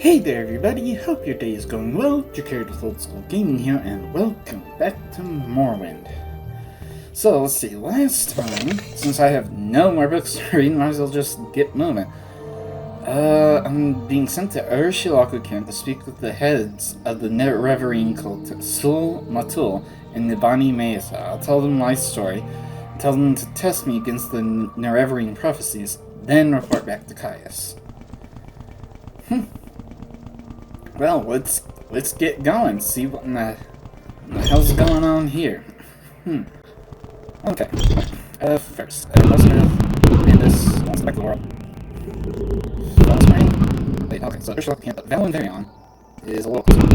Hey there everybody, hope your day is going well. Jacared with Old School Gaming here, and welcome back to Morrowind. So let's see, last time, since I have no more books to read, might as well just get moving. I'm being sent to Urshilaku camp to speak with the heads of the Nerevarine cult, Sul Matul and Nibani Mehra. I'll tell them my story, tell them to test me against the Nerevarine prophecies, then report back to Caius. Well, let's get going. See what in the hell's going on here. Okay. First, let's end this. Let's back to the world. Wait, okay, so Ursula camp, but Valentarion is a little closer.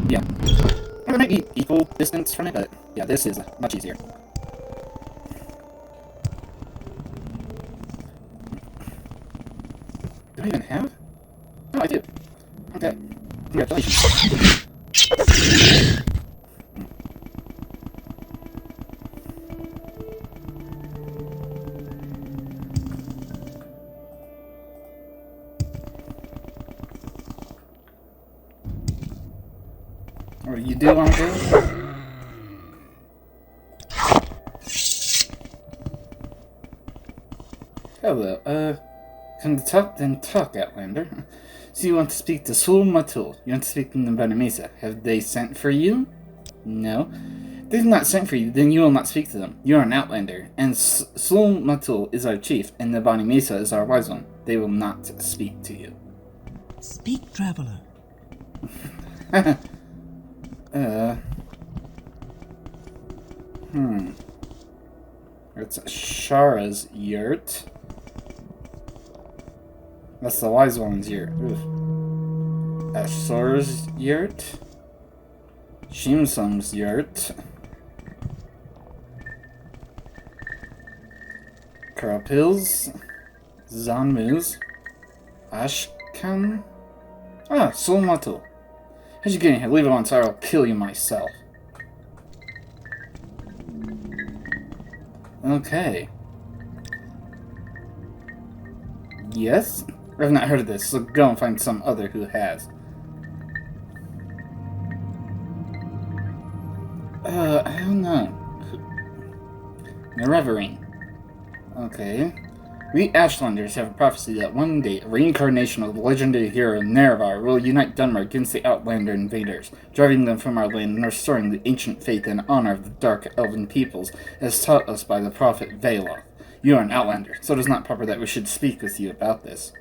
Yeah. It might be equal distance from it, but yeah, this is much easier. Do I even have? Oh, I do. Okay. Congratulations. What do you do want to do? Hello, can talk then talk, Outlander. So you want to speak to Sul Matul. You want to speak to Nibani Mehra. Have they sent for you? No. If they have not sent for you, then you will not speak to them. You are an Outlander, and Sul Matul is our chief, and Nibani Mehra is our wise one. They will not speak to you. Speak, traveler. It's Shara's yurt. That's the wise one's yurt. Ashor's yurt. Shimsum's yurt. Karapil's. Zanmu's. Ashkan. Ah, Sul Matul. How'd you get in here? Leave it on, so I'll kill you myself. Okay. Yes? I've not heard of this, so go and find some other who has. I don't know. Nerevarine. Okay. We Ashlanders have a prophecy that one day a reincarnation of the legendary hero Nerevar will unite Dunmer against the Outlander invaders, driving them from our land and restoring the ancient faith and honor of the dark elven peoples, as taught us by the prophet Valoth. You are an Outlander, so it is not proper that we should speak with you about this.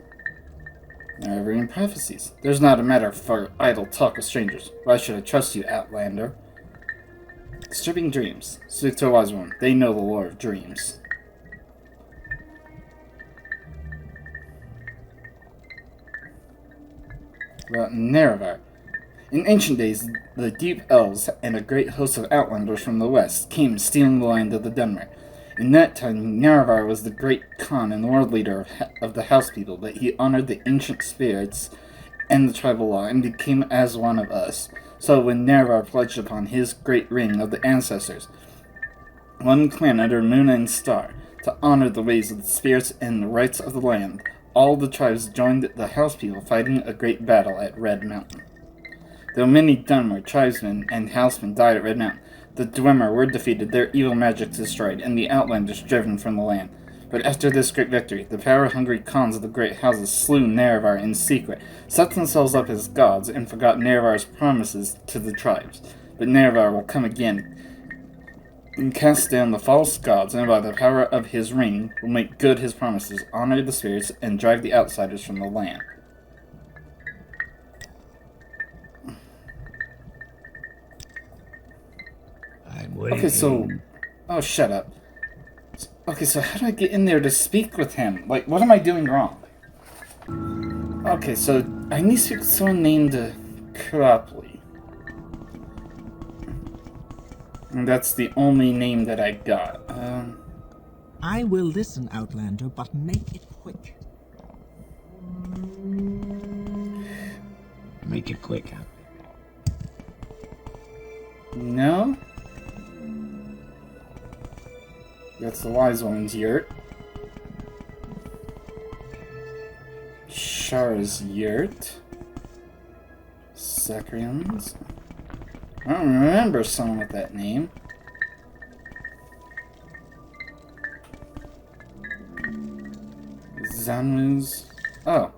Nerevarine prophecies. There's not a matter for idle talk with strangers. Why should I trust you, Outlander? Disturbing dreams. Speak to a wise one. They know the lore of dreams. About Nerevar. In ancient days, the deep elves and a great host of outlanders from the west came stealing the land of the Dunmer. In that time, Nerevar was the great Khan and world leader of the house people, but he honored the ancient spirits and the tribal law and became as one of us. So when Nerevar pledged upon his great ring of the ancestors, one clan under Moon and Star, to honor the ways of the spirits and the rights of the land, all the tribes joined the house people fighting a great battle at Red Mountain. Though many Dunmer tribesmen and housemen died at Red Mountain, the Dwemer were defeated, their evil magic destroyed, and the Outlanders driven from the land. But after this great victory, the power-hungry Khans of the great houses slew Nerevar in secret, set themselves up as gods, and forgot Nerevar's promises to the tribes. But Nerevar will come again and cast down the false gods, and by the power of his ring will make good his promises, honor the spirits, and drive the outsiders from the land. I'm waiting. Okay, so... Oh, shut up. Okay, so how do I get in there to speak with him? Like, what am I doing wrong? Okay, so I need to speak with someone named Copley. And that's the only name that I got. I will listen, Outlander, but make it quick. Make it quick. No? That's the wise one's yurt. Shara's yurt. Sacrians? I don't remember someone with that name. Zanus. Oh.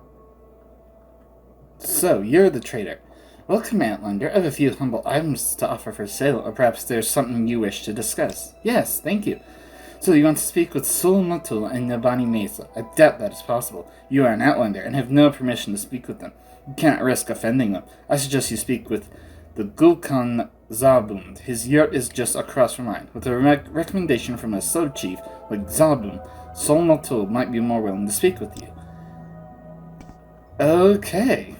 So, you're the trader. Welcome, Outlander. I have a few humble items to offer for sale, or perhaps there's something you wish to discuss. Yes, thank you. So you want to speak with Sul Matul and Nabani Mesa. I doubt that is possible. You are an Outlander and have no permission to speak with them. You cannot risk offending them. I suggest you speak with the Gulkan Zabund. His yurt is just across from mine. With a recommendation from a sub-chief like Zabund, Sul Matul might be more willing to speak with you. Okay.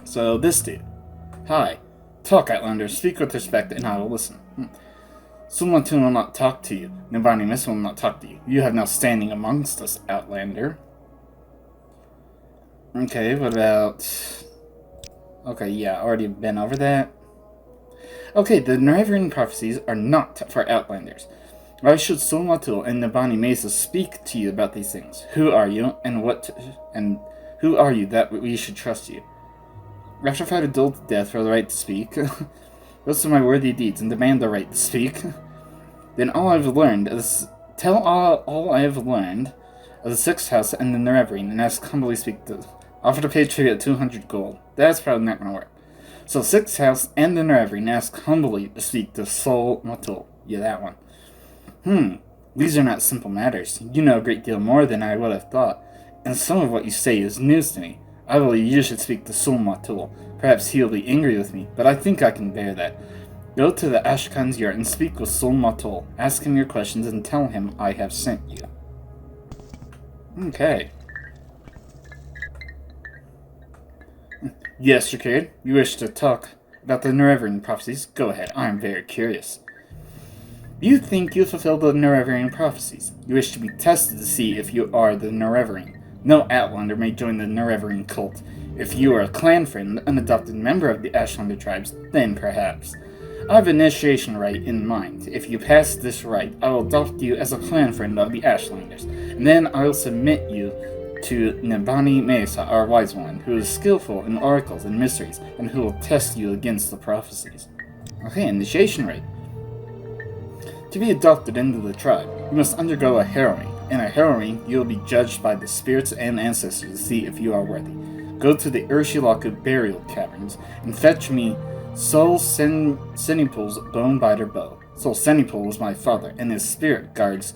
So this dude. Hi. Talk, Outlander. Speak with respect and I will listen. Sul Matul will not talk to you. Nabani Mesa will not talk to you. You have no standing amongst us, Outlander. Okay, what about... Okay, yeah, already been over that. Okay, the Nerevarine prophecies are not for Outlanders. Why should Sul Matul and Nabani Mesa speak to you about these things? Who are you, and who are you that we should trust you? After I fight a duel to death for the right to speak, boast of my worthy deeds and demand the right to speak, then all I have learned is tell all I have learned of the Sixth House and the Nerevarine, and ask humbly speak to offer to pay tribute at 200 gold. That's probably not going to work. So Sixth House and the Nerevarine ask humbly to speak to Sul Matul. Yeah, that one. These are not simple matters. You know a great deal more than I would have thought, and some of what you say is news to me. I believe you should speak to Sul Matul. Perhaps he'll be angry with me, but I think I can bear that. Go to the Ashkan's yurt and speak with Sul Matul. Ask him your questions and tell him I have sent you. Okay. Yes, Shakir. You wish to talk about the Nerevarine prophecies? Go ahead. I am very curious. You think you fulfill the Nerevarine prophecies. You wish to be tested to see if you are the Nerevarine. No Outlander may join the Nerevarine cult. If you are a clan friend, an adopted member of the Ashlander tribes, then perhaps. I have an initiation rite in mind. If you pass this rite, I will adopt you as a clan friend of the Ashlanders, and then I will submit you to Nabani Mesa, our wise one, who is skillful in oracles and mysteries, and who will test you against the prophecies. Okay, initiation rite. To be adopted into the tribe, you must undergo a harrowing. In a harrowing, you will be judged by the spirits and ancestors to see if you are worthy. Go to the Urshilaku burial caverns and fetch me Sol Senipul's bone-biter bow. Sol Senipul was my father, and his spirit guards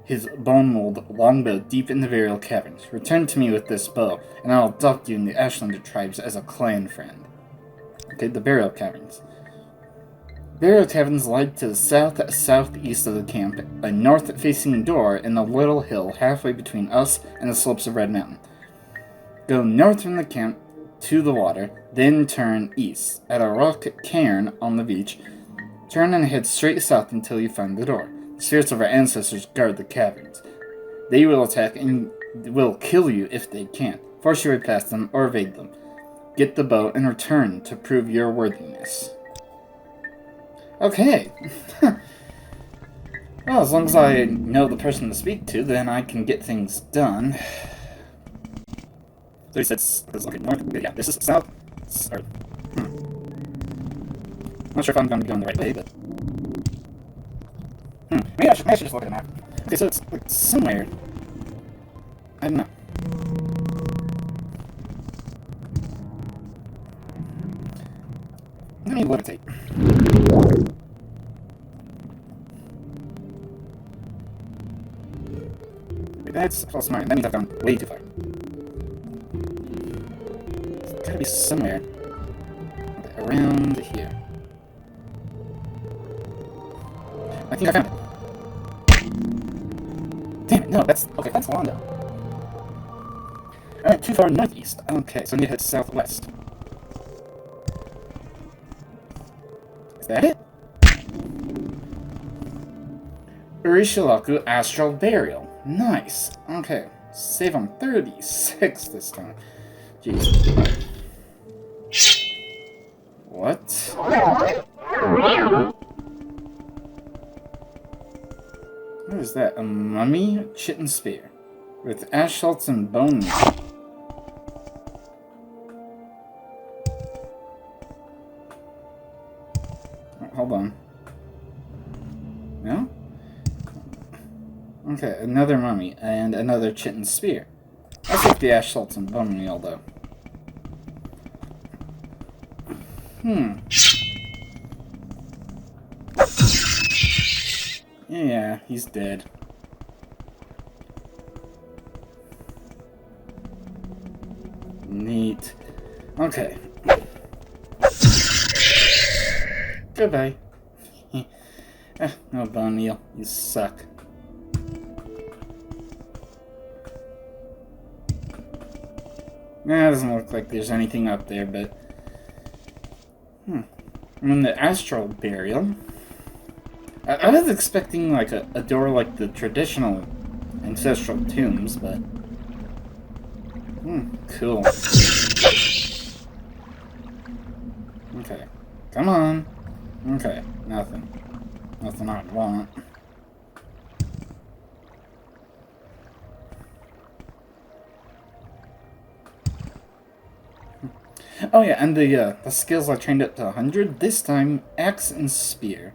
his bone-mold longbow deep in the burial caverns. Return to me with this bow, and I will adopt you in the Ashlander tribes as a clan friend. Okay, the burial caverns. Burial caverns lie to the southeast of the camp, a north-facing door in a little hill halfway between us and the slopes of Red Mountain. Go north from the camp to the water, then turn east. At a rock cairn on the beach, turn and head straight south until you find the door. The spirits of our ancestors guard the caverns. They will attack and will kill you if they can. Force your way past them or evade them. Get the bow and return to prove your worthiness. Okay. Well, as long as I know the person to speak to, then I can get things done. So he said, okay, north, yeah, this is south, or, I'm not sure if I'm going to be going the right way, but, maybe I should just look at a map. Okay, so it's like somewhere, I don't know. Let me levitate. Wait, that's plus mine. That means I've gone way too far. It's gotta be somewhere. Okay, around here. I think I found it. Damn it, no, that's... Okay, that's Londo. Alright, too far northeast. Okay, so I need to head southwest. Is that it? Urishilaku Astral Burial. Nice. Okay. Save on 36 this time. Jeez. What? What is that? A mummy? Chitin spear. With ash salts and bone meal. hold on. No? Okay, another mummy and another chitin spear. I'll take the ash salts and bone meal, though. Yeah, he's dead. Neat. Okay. Goodbye. No bone meal. You suck. Nah, it doesn't look like there's anything up there, but... I'm in the astral burial. I was expecting, like, a door like the traditional ancestral tombs, but... cool. Okay. Come on. Okay, nothing. Nothing I'd want. Oh yeah, and the skills I trained up to 100, this time, axe and spear.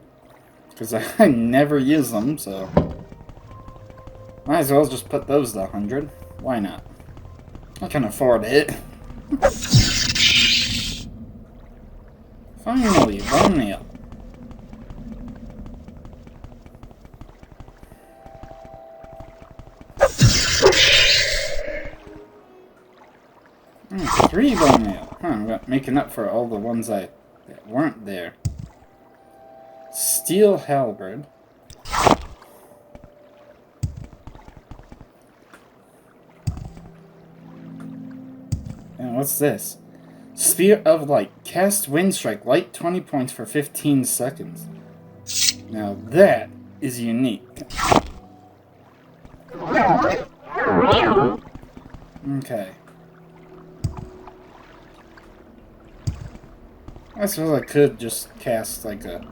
Because I never use them, so... Might as well just put those to 100. Why not? I can afford it. Finally, bone meal. Three bone meal. I'm making up for all the ones that weren't there. Steel halberd. And what's this? Spear of Light. Cast Wind Strike. Light 20 points for 15 seconds. Now that is unique. Okay. I suppose I could just cast like a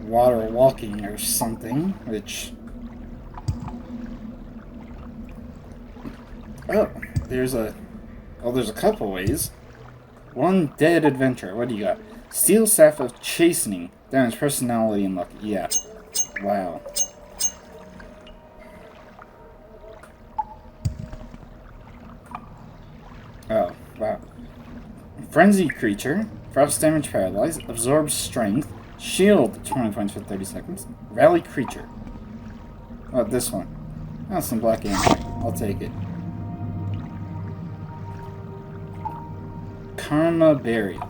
water walking or something, which... Oh, there's a couple ways. One dead adventurer. What do you got? Steel Staff of Chastening. Damage personality and luck. Yeah. Wow. Oh, wow. Frenzy creature. Frost damage paralyzed. Absorbs strength. Shield 20 points for 30 seconds. Rally creature. Oh, this one. Oh, some black energy. I'll take it. Karma Burial.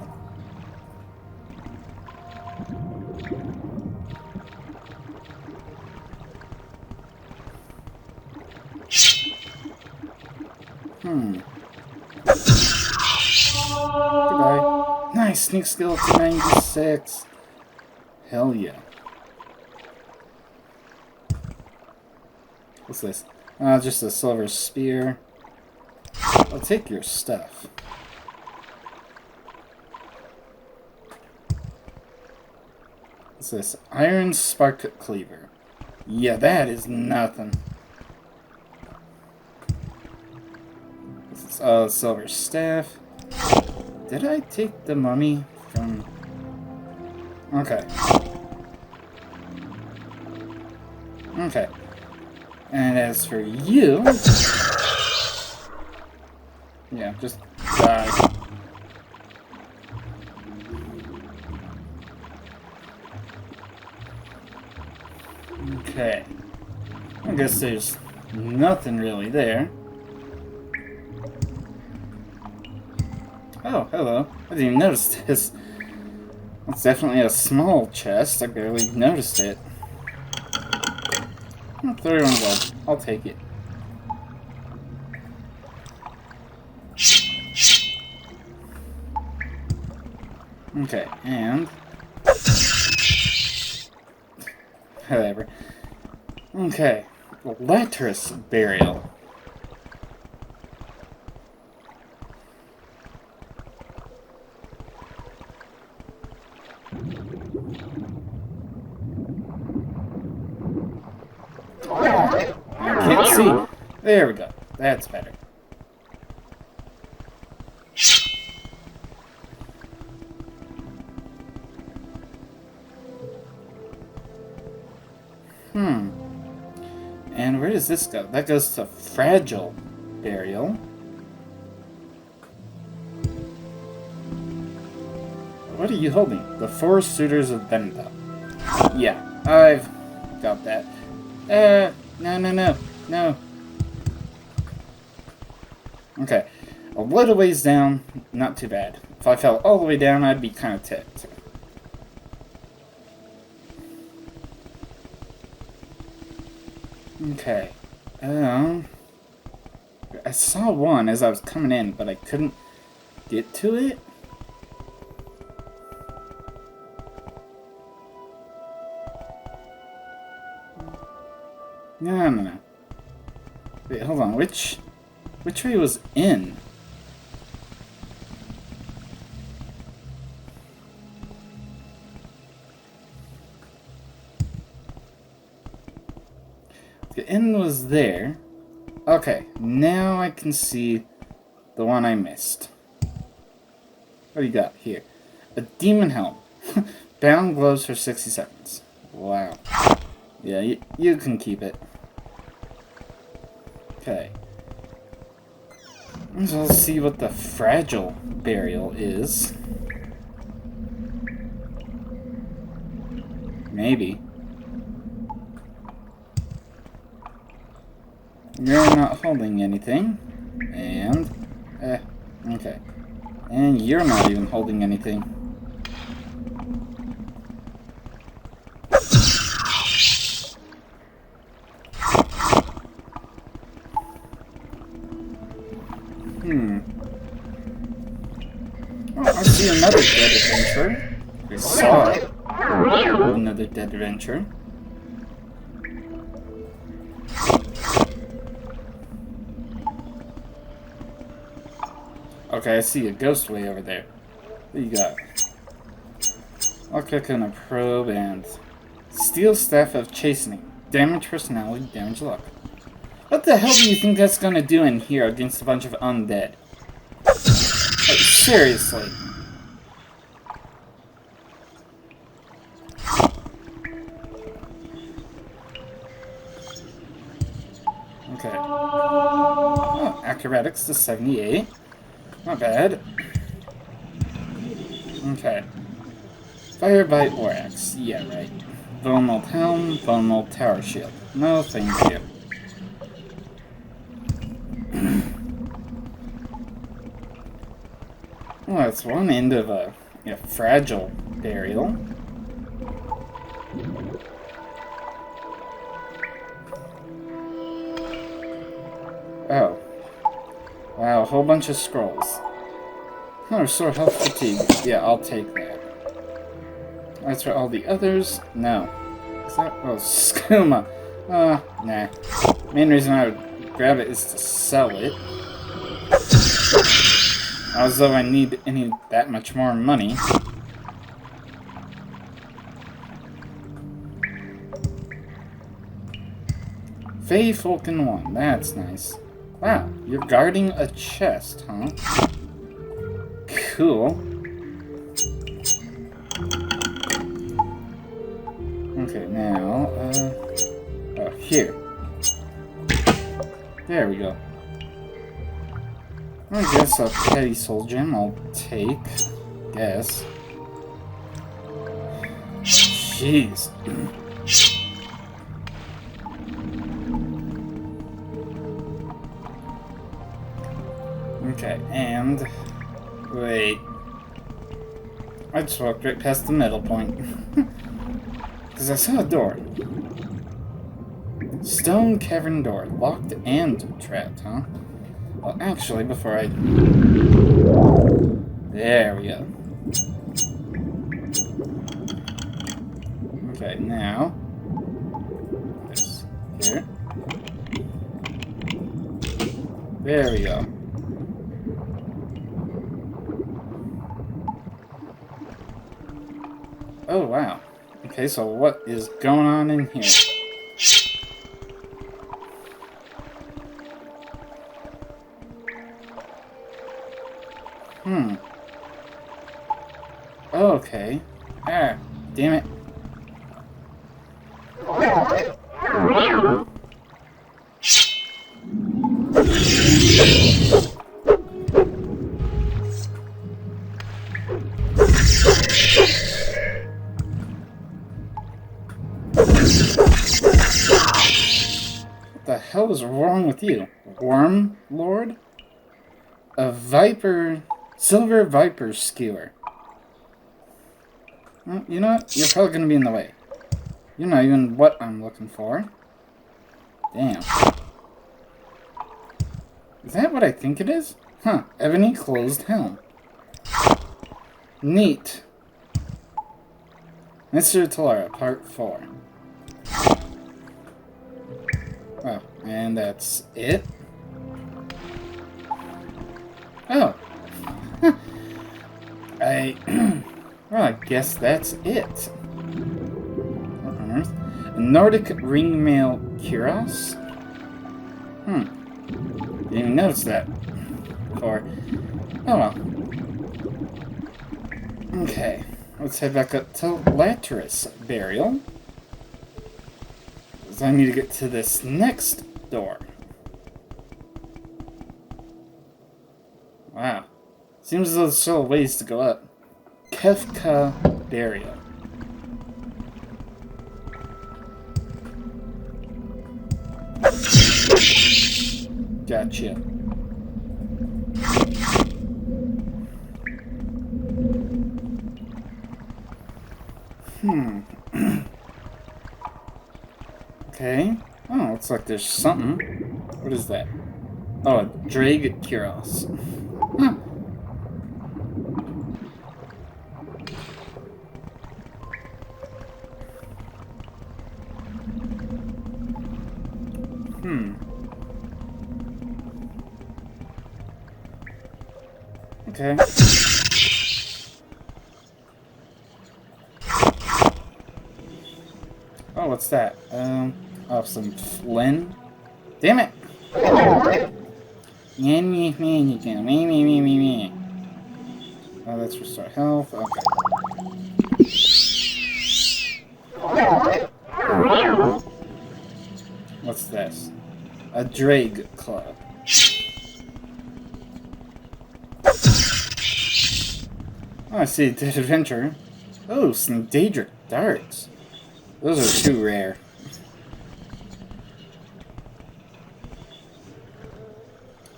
Goodbye. Nice, sneak skill up to 96. Hell yeah. What's this? Just a silver spear. I'll take your stuff. What's this? Iron Spark Cleaver. Yeah, that is nothing. This is silver staff. Did I take the mummy from... Okay. Okay. And as for you... Yeah, just die. Okay. I guess there's nothing really there. Oh, hello. I didn't even notice this. It's definitely a small chest. I barely noticed it. 31 gold. I'll take it. Okay, and... Whatever. Okay. Latris Burial. I can't see. There we go. That's better. does this go? That goes to fragile burial. What are you holding? The Four Suitors of Benta. Yeah, I've got that. No. Okay, a little ways down, not too bad. If I fell all the way down, I'd be kind of ticked. Okay, I saw one as I was coming in, but I couldn't get to it. No. Wait, hold on. Which way was in? The in was there. Okay, now I can see the one I missed. What do you got here? A demon helm. Bound gloves for 60 seconds. Wow. Yeah, you can keep it. Okay. So let's see what the fragile burial is. Maybe. You're not holding anything. And... okay. And you're not even holding anything. Oh, I see another dead adventure. We saw another dead adventure. Okay, I see a ghost way over there. What do you got? I'll click on a probe and... Steel Staff of Chastening. Damage personality, damage luck. What the hell do you think that's gonna do in here against a bunch of undead? Like, seriously. Okay. Oh, acrobatics to 78. Not bad. Okay. Fire Bite or Axe. Yeah, right. Bone Mold Helm, Bone Mold Tower Shield. No, thank you. Well, that's one end of a fragile burial. Oh. Wow, a whole bunch of scrolls. Oh, restore health fatigue. Yeah, I'll take that. That's for all the others. No. Is that... Oh, skooma. Nah. Main reason I would grab it is to sell it. As though I need that much more money. Fey Falcon 1. That's nice. Wow, you're guarding a chest, huh? Cool. Okay, now, oh, here. There we go. I guess a petty soul gem I'll take. Guess. Jeez. Okay, and... Wait. I just walked right past the middle point. Because I saw a door. Stone cavern door. Locked and trapped, huh? Well, actually, before I... There we go. Okay, now... This here. There we go. Oh, wow. Okay, so what is going on in here? Okay. Ah, damn it. What the hell is wrong with you? Worm Lord? A viper... Silver viper skewer. Well, you know what? You're probably gonna be in the way. You're not even what I'm looking for. Damn. Is that what I think it is? Huh. Ebony closed helm. Neat. Mr. Talara, Part 4. Oh, and that's it? Oh. Well, I guess that's it. What on earth? A Nordic ringmail cuirass? Didn't even notice that before. Oh well. Okay, let's head back up to Latris Burial. Because I need to get to this next door. Wow. Seems as though there's still ways to go up. Kefka Burial. Gotcha. Okay. Oh, looks like there's something. What is that? Oh, a Drag Kuros. Huh. Okay. Oh, what's that? Oh, some Flynn. Damn it! Oh, that's restore health. Okay. What's this? A Drag Club. Oh, I see. Dead Adventure. Oh, some Daedric Darts. Those are too rare.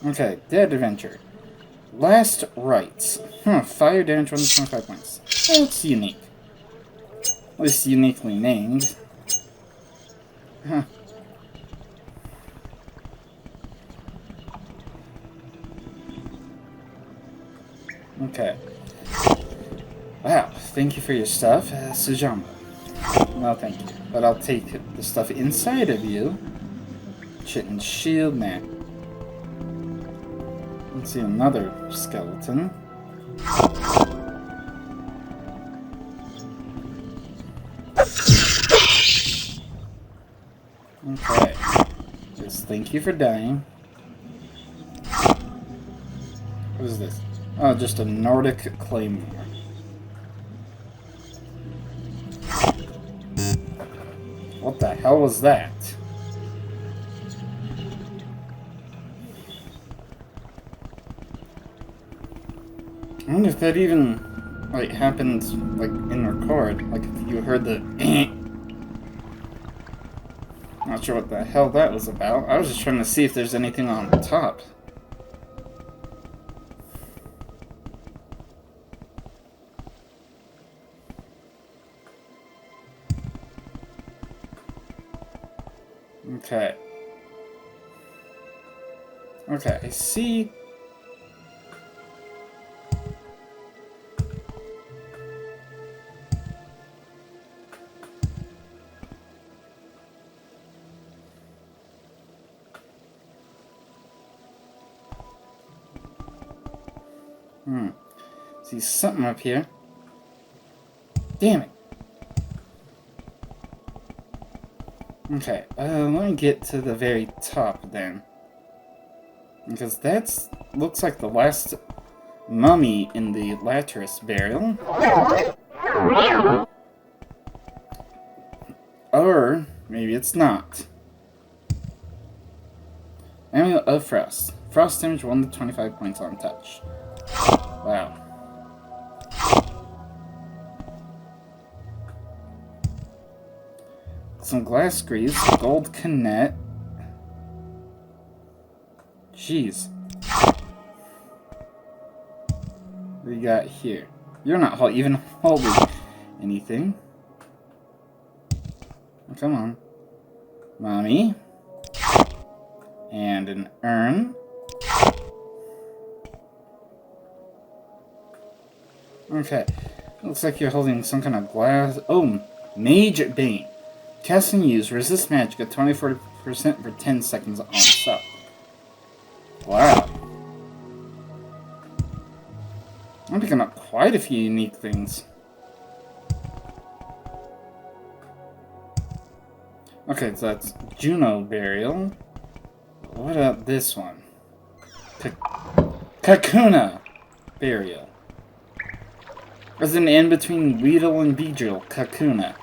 Okay, Dead Adventure. Last Rites. Fire damage 125 points. That's unique. At least uniquely named. Huh. Okay. Wow, thank you for your stuff, Sujamba. No, thank you. But I'll take the stuff inside of you. Chitin's shield, nah. Let's see another skeleton. Okay. Just thank you for dying. What is this? Oh, just a Nordic claymore. What the hell was that? I wonder if that even, like, happened, like, in record. Like, if you heard the Not sure what the hell that was about. I was just trying to see if there's anything on top. Okay. Okay, I see. See something up here. Damn it. Okay, let me get to the very top then. Because that's looks like the last mummy in the Latris burial. Or maybe it's not. Amulet of Frost. Frost damage 1 to 25 points on touch. Wow. Some glass greaves, gold canet. Jeez. What do you got here? You're not even holding anything. Oh, come on. Mommy. And an urn. Okay. Looks like you're holding some kind of glass. Oh, Mage Bane. Cast and use resist magic at 24% for 10 seconds on sub. Wow. I'm picking up quite a few unique things. Okay, so that's Juno Burial. What about this one? Kakuna Burial. As an in-between Weedle and Beedrill, Kakuna.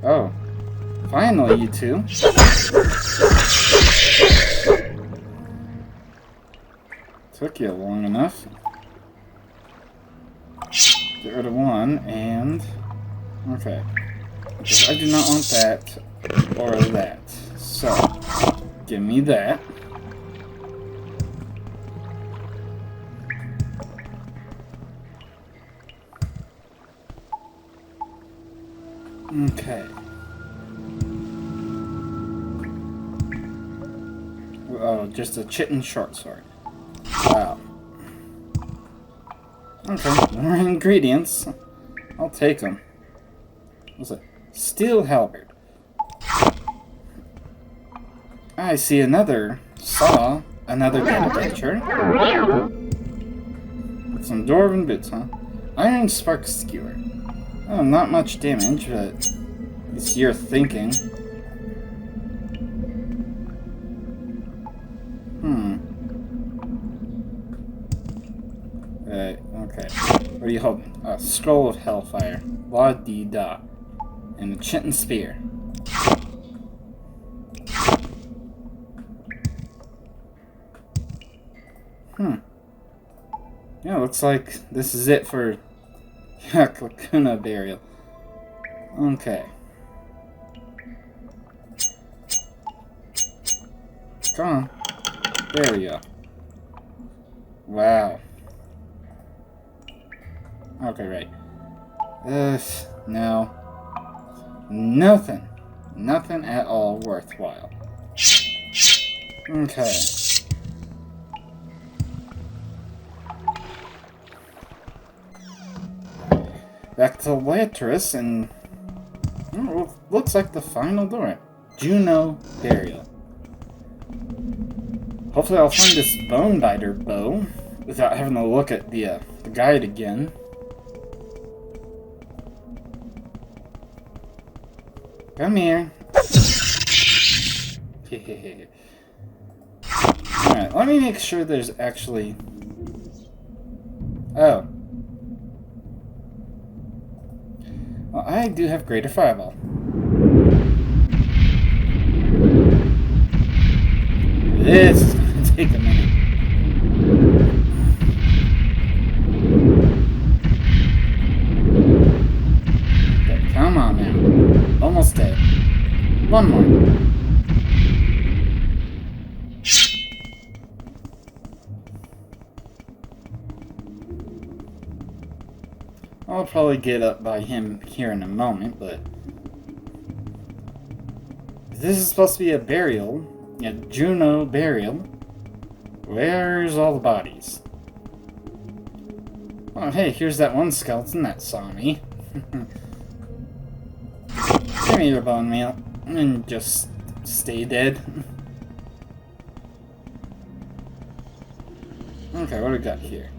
Oh. Finally, you two. Took you long enough. Get rid of one, and... Okay. Because I do not want that, or that. So, give me that. Okay. Oh, just a chitin short sword. Wow. Okay, more ingredients. I'll take them. What's it? Steel halberd. I see another saw. Another dead adventure. With some dwarven boots, huh? Iron spark skewer. Oh, not much damage, but it's your thinking. Okay. What are you holding? A scroll of hellfire. La-dee-da. And a chitin spear. Yeah, looks like this is it for Kakuna Burial. Okay. Come on. There we go. Wow. Okay, right. No. Nothing. Nothing at all worthwhile. Okay. Back to Latris, and oh, looks like the final door. Juno Burial. Hopefully I'll find this Bone Biter bow without having to look at the guide again. Come here. Alright, let me make sure there's actually... Oh. Well, I do have Greater Fireball. This is going to take a minute. Okay, come on now. Almost dead. One more. I'll probably get up by him here in a moment, but... if this is supposed to be a burial, a Juno Burial, where's all the bodies? Oh, hey, here's that one skeleton that saw me. Give me your bone meal, and just stay dead. Okay, what do we got here?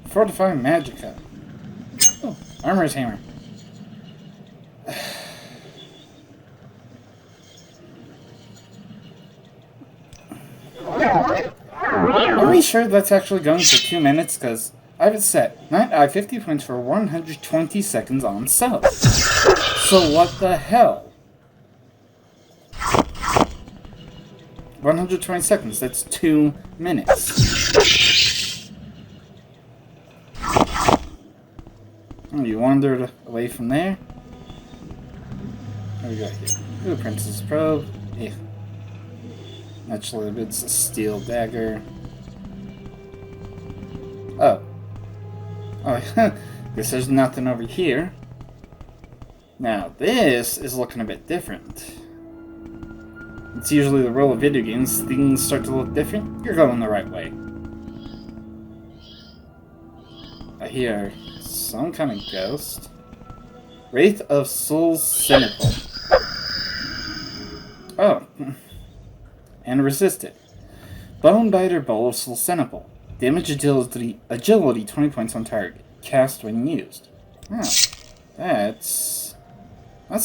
Fortify Magicka. Oh, Armor's Hammer. Are we sure that's actually going for 2 minutes? Because I have it set. Night Eye 50 points for 120 seconds on sub. So what the hell? 120 seconds, that's 2 minutes. Oh, you wandered away from there? What do we got here? Ooh, Princess Probe. Yeah. Naturally, it's a steel dagger. Oh. Oh, guess there's nothing over here. Now, this is looking a bit different. It's usually the rule of video games. Things start to look different. You're going the right way. I hear some kind of ghost. Wraith of Soul's Cynical. Oh. And resisted. Bone Biter Bowl of Soul Cynical. Damage agility 20 points on target. Cast when used. Oh. That's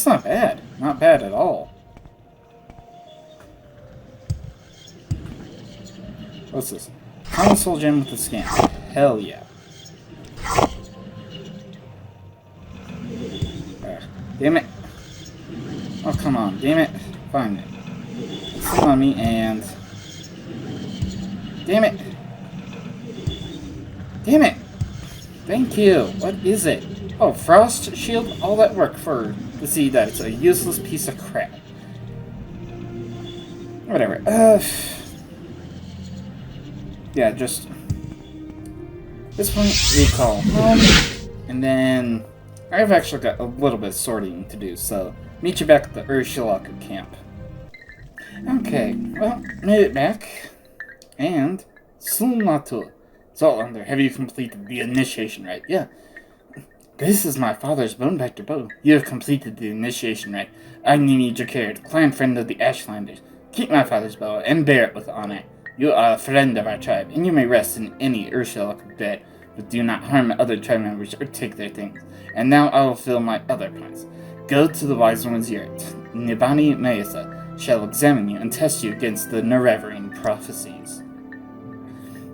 not bad. Not bad at all. What's this? Common Soul Gem with a scan. Hell yeah. Damn it. Oh, come on. Damn it. Find it. It's still on me and... Damn it. Damn it. Thank you. What is it? Oh, Frost Shield? All that work to see that it's a useless piece of crap. Whatever. Yeah, just... This one we call home. And then... I've actually got a little bit of sorting to do, so... Meet you back at the Urshilaku camp. Okay, well, made it back. And... Sunlatu. Zoltander, have you completed the initiation rite? Yeah. This is my father's bone-bacter bow. You have completed the initiation rite. I need your care, clan friend of the Ashlanders. Keep my father's bow and bear it with honor. You are a friend of our tribe, and you may rest in any Urshilaku bed, but do not harm other tribe members or take their things. And now I will fill my other plans. Go to the Wise One's yurt. Nibani Mehra shall examine you and test you against the Nerevarine prophecies.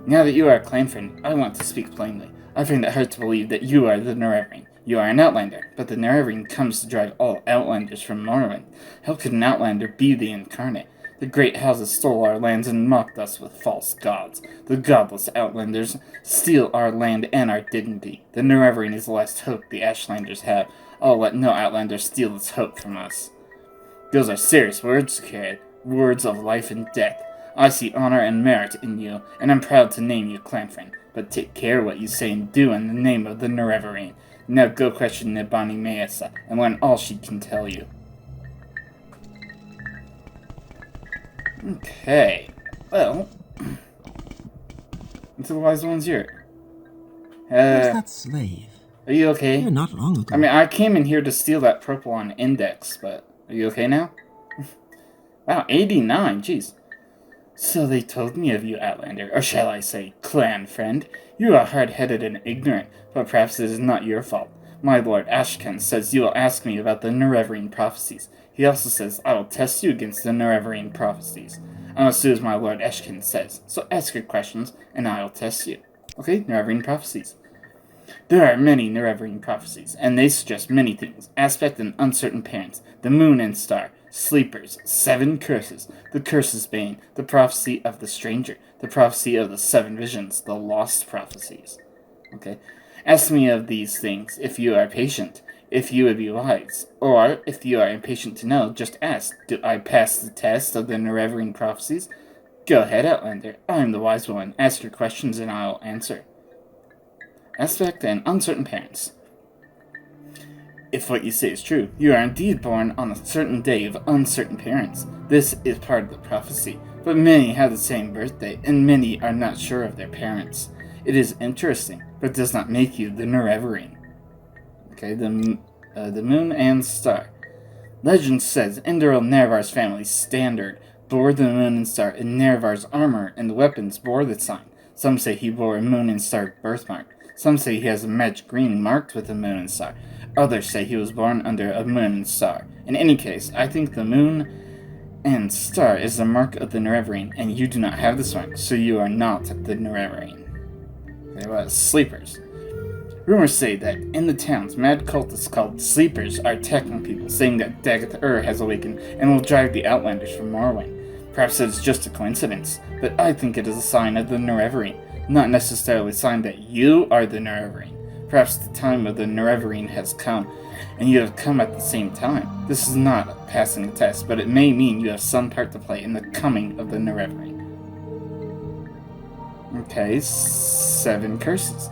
Now that you are a clan friend, I want to speak plainly. I find it hard to believe that you are the Nerevarine. You are an Outlander, but the Nerevarine comes to drive all Outlanders from Morrowind. How could an Outlander be the incarnate? The great houses stole our lands and mocked us with false gods. The godless Outlanders steal our land and our dignity. The Nerevarine is the last hope the Ashlanders have. I'll let no Outlander steal this hope from us. Those are serious words, kid. Words of life and death. I see honor and merit in you, and I'm proud to name you clan friend. But take care what you say and do in the name of the Nerevarine. Now go question Nibani Mehra and learn all she can tell you. Okay. Well. Into the Wise One's yurt. Who's that slave? Are you okay? Here not long ago. I mean, I came in here to steal that Propylon index, but are you okay now? Wow, 89, jeez. So they told me of you, Outlander, or shall I say, clan friend. You are hard-headed and ignorant, but perhaps it is not your fault. My lord Ashken says you will ask me about the Nerevarine prophecies. He also says I will test you against the Nerevarine prophecies. I must do as my lord Ashken says, so ask your questions, and I will test you. Okay, Nerevarine prophecies. There are many Nerevarine prophecies, and they suggest many things. Aspect and uncertain parents, the moon and star, sleepers, 7 curses, the curse's bane, the prophecy of the stranger, the prophecy of the 7 visions, the lost prophecies. Okay? Ask me of these things if you are patient, if you would be wise, or if you are impatient to know, just ask, do I pass the test of the Nerevarine prophecies? Go ahead, Outlander, I am the wise one, ask your questions and I will answer. Aspect and uncertain parents. If what you say is true, you are indeed born on a certain day of uncertain parents. This is part of the prophecy, but many have the same birthday, and many are not sure of their parents. It is interesting, but does not make you the Nerevarine. Okay, the moon and star. Legend says Indral Nerevar's family standard bore the moon and star, and Nerevar's armor and weapons bore the sign. Some say he bore a moon and star birthmark. Some say he has a magic ring marked with a moon and star. Others say he was born under a moon and star. In any case, I think the moon and star is the mark of the Nerevarine, and you do not have this mark, so you are not the Nerevarine. Okay, well, sleepers. Rumors say that in the towns, mad cultists called sleepers are attacking people, saying that Dagoth has awakened and will drive the Outlanders from Morrowind. Perhaps it is just a coincidence, but I think it is a sign of the Nerevarine, not necessarily a sign that you are the Nerevarine. Perhaps the time of the Nerevarine has come, and you have come at the same time. This is not passing a test, but it may mean you have some part to play in the coming of the Nerevarine. Okay, 7 curses.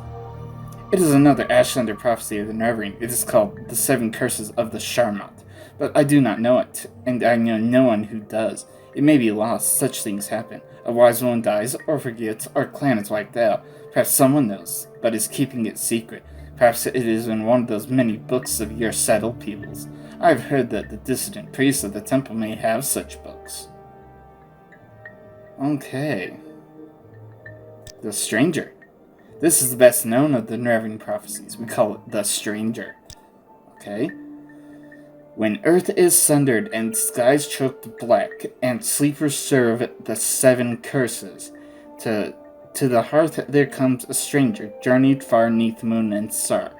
It is another Ashlander prophecy of the Nerevarine. It is called the 7 curses of the Sharmat, but I do not know it, and I know no one who does. It may be lost. Such things happen. A wise woman dies, or forgets, or a clan is wiped out. Perhaps someone knows, but is keeping it secret. Perhaps it is in one of those many books of your settled peoples. I have heard that the dissident priests of the temple may have such books. Okay. The Stranger. This is the best known of the Nerevarine prophecies. We call it the Stranger. Okay. When earth is sundered and skies choked black, and sleepers serve the 7 curses, to the hearth there comes a stranger, journeyed far neath moon and star.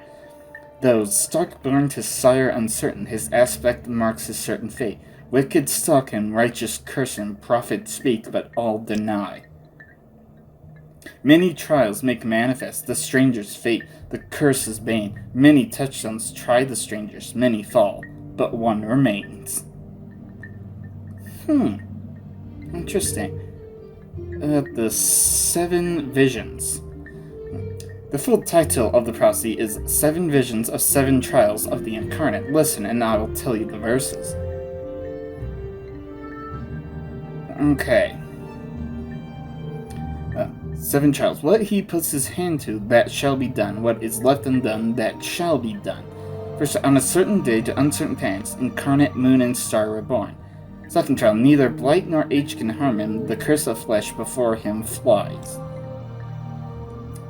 Though stark born to sire uncertain, his aspect marks his certain fate. Wicked stalk him, righteous curse him, prophet speak, but all deny. Many trials make manifest the stranger's fate, the curse's bane. Many touchstones try the strangers, many fall, but one remains. Interesting. The 7 Visions. The full title of the prophecy is 7 Visions of 7 Trials of the Incarnate. Listen, and I will tell you the verses. Okay. 7 trials. What he puts his hand to, that shall be done. What is left undone, that shall be done. First, on a certain day, to uncertain parents, incarnate moon and star were born. Second trial, neither blight nor age can harm him. The curse of flesh before him flies.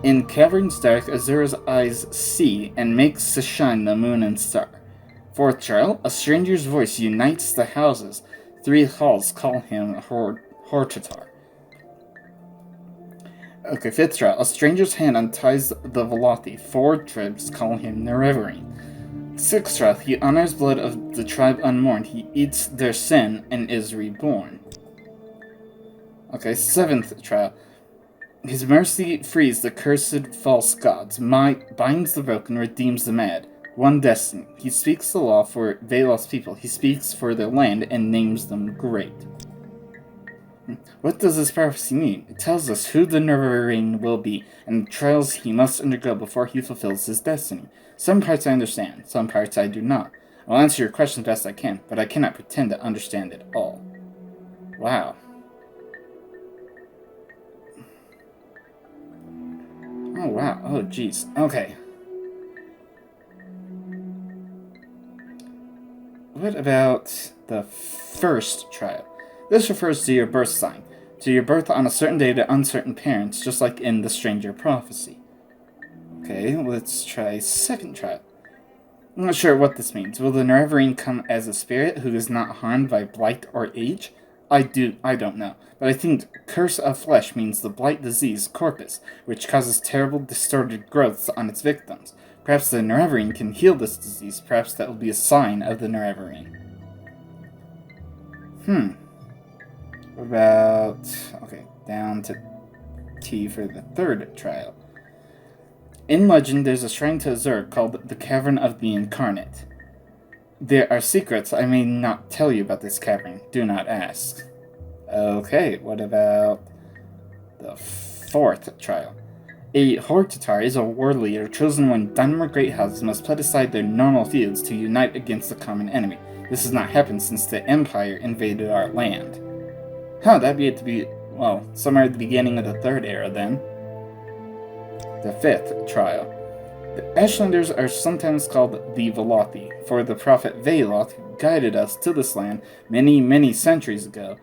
In caverns dark, Azura's eyes see, and makes to shine the moon and star. Fourth trial, a stranger's voice unites the houses. 3 halls call him Hortatar. Okay, 5th trial. A stranger's hand unties the Velothi. 4 tribes call him Nerevarine. 6th trial. He honors blood of the tribe unmourned. He eats their sin and is reborn. Okay, 7th trial. His mercy frees the cursed false gods. Might binds the broken, redeems the mad. One destiny. He speaks the law for Velos people. He speaks for their land and names them great. What does this prophecy mean? It tells us who the Nerevarine will be, and the trials he must undergo before he fulfills his destiny. Some parts I understand, some parts I do not. I'll answer your question best I can, but I cannot pretend to understand it all. Wow. Oh wow, oh jeez, okay. What about the first trial? This refers to your birth sign, to your birth on a certain day to uncertain parents, just like in the Stranger prophecy. Okay, let's try 2nd trial. I'm not sure what this means. Will the Nerevarine come as a spirit who is not harmed by blight or age? I don't know, but I think curse of flesh means the blight disease Corpus, which causes terrible distorted growths on its victims. Perhaps the Nerevarine can heal this disease. Perhaps that will be a sign of the Nerevarine. What about... okay, down to T for the 3rd trial. In legend, there's a shrine to Azura called the Cavern of the Incarnate. There are secrets I may not tell you about this cavern. Do not ask. Okay, what about the 4th trial? A Hortatar is a war leader chosen when Dunmer great houses must put aside their normal feuds to unite against the common enemy. This has not happened since the Empire invaded our land. That'd be it to be, well, somewhere at the beginning of the 3rd era then. The 5th trial. The Ashlanders are sometimes called the Velothi, for the prophet Veloth who guided us to this land many, many centuries ago.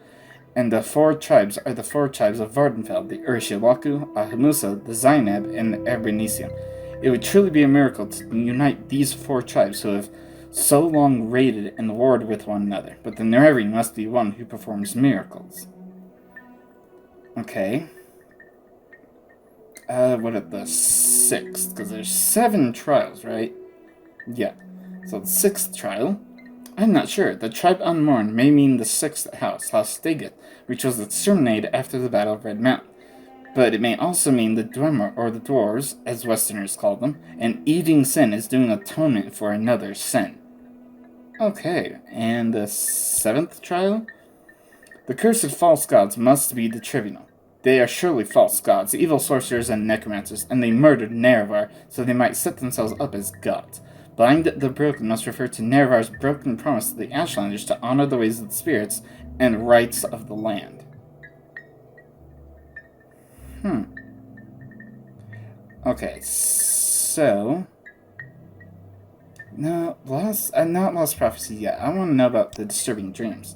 And the 4 tribes are the 4 tribes of Vardenfell, the Urshilaku, Ahamusa, the Zainab, and the Abernicium. It would truly be a miracle to unite these 4 tribes who have so long raided and warred with one another, but the Nerevri must be one who performs miracles. Okay. What are the 6th? Because there's 7 trials, right? Yeah. So the 6th trial? I'm not sure. The tribe Unmourned may mean the 6th house, House Stegith, which was exterminated after the Battle of Red Mountain. But it may also mean the Dwemer, or the Dwarves, as Westerners call them, and eating sin is doing atonement for another sin. Okay, and the 7th trial? The cursed false gods must be the tribunal. They are surely false gods, evil sorcerers and necromancers, and they murdered Nerevar so they might set themselves up as gods. Blind the Broken must refer to Nerevar's broken promise to the Ashlanders to honor the ways of the spirits and rights of the land. Okay, so... No, not Lost Prophecy yet. I want to know about the disturbing dreams.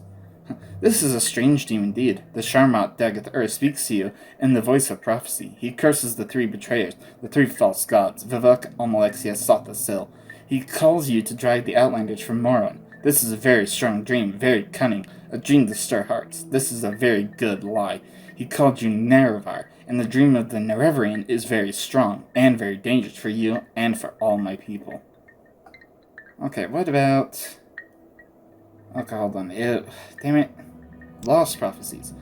This is a strange dream indeed. The Sharmat Daggeth Ur speaks to you in the voice of prophecy. He curses the 3 betrayers, the 3 false gods, Vivek, Almalexia, Sotha, Sil. He calls you to drag the Outlanders from Morrowind. This is a very strong dream, very cunning, a dream to stir hearts. This is a very good lie. He called you Nerevar, and the dream of the Nerevrian is very strong, and very dangerous for you and for all my people. Okay, what about... Okay, hold on. Damn it. Lost prophecies.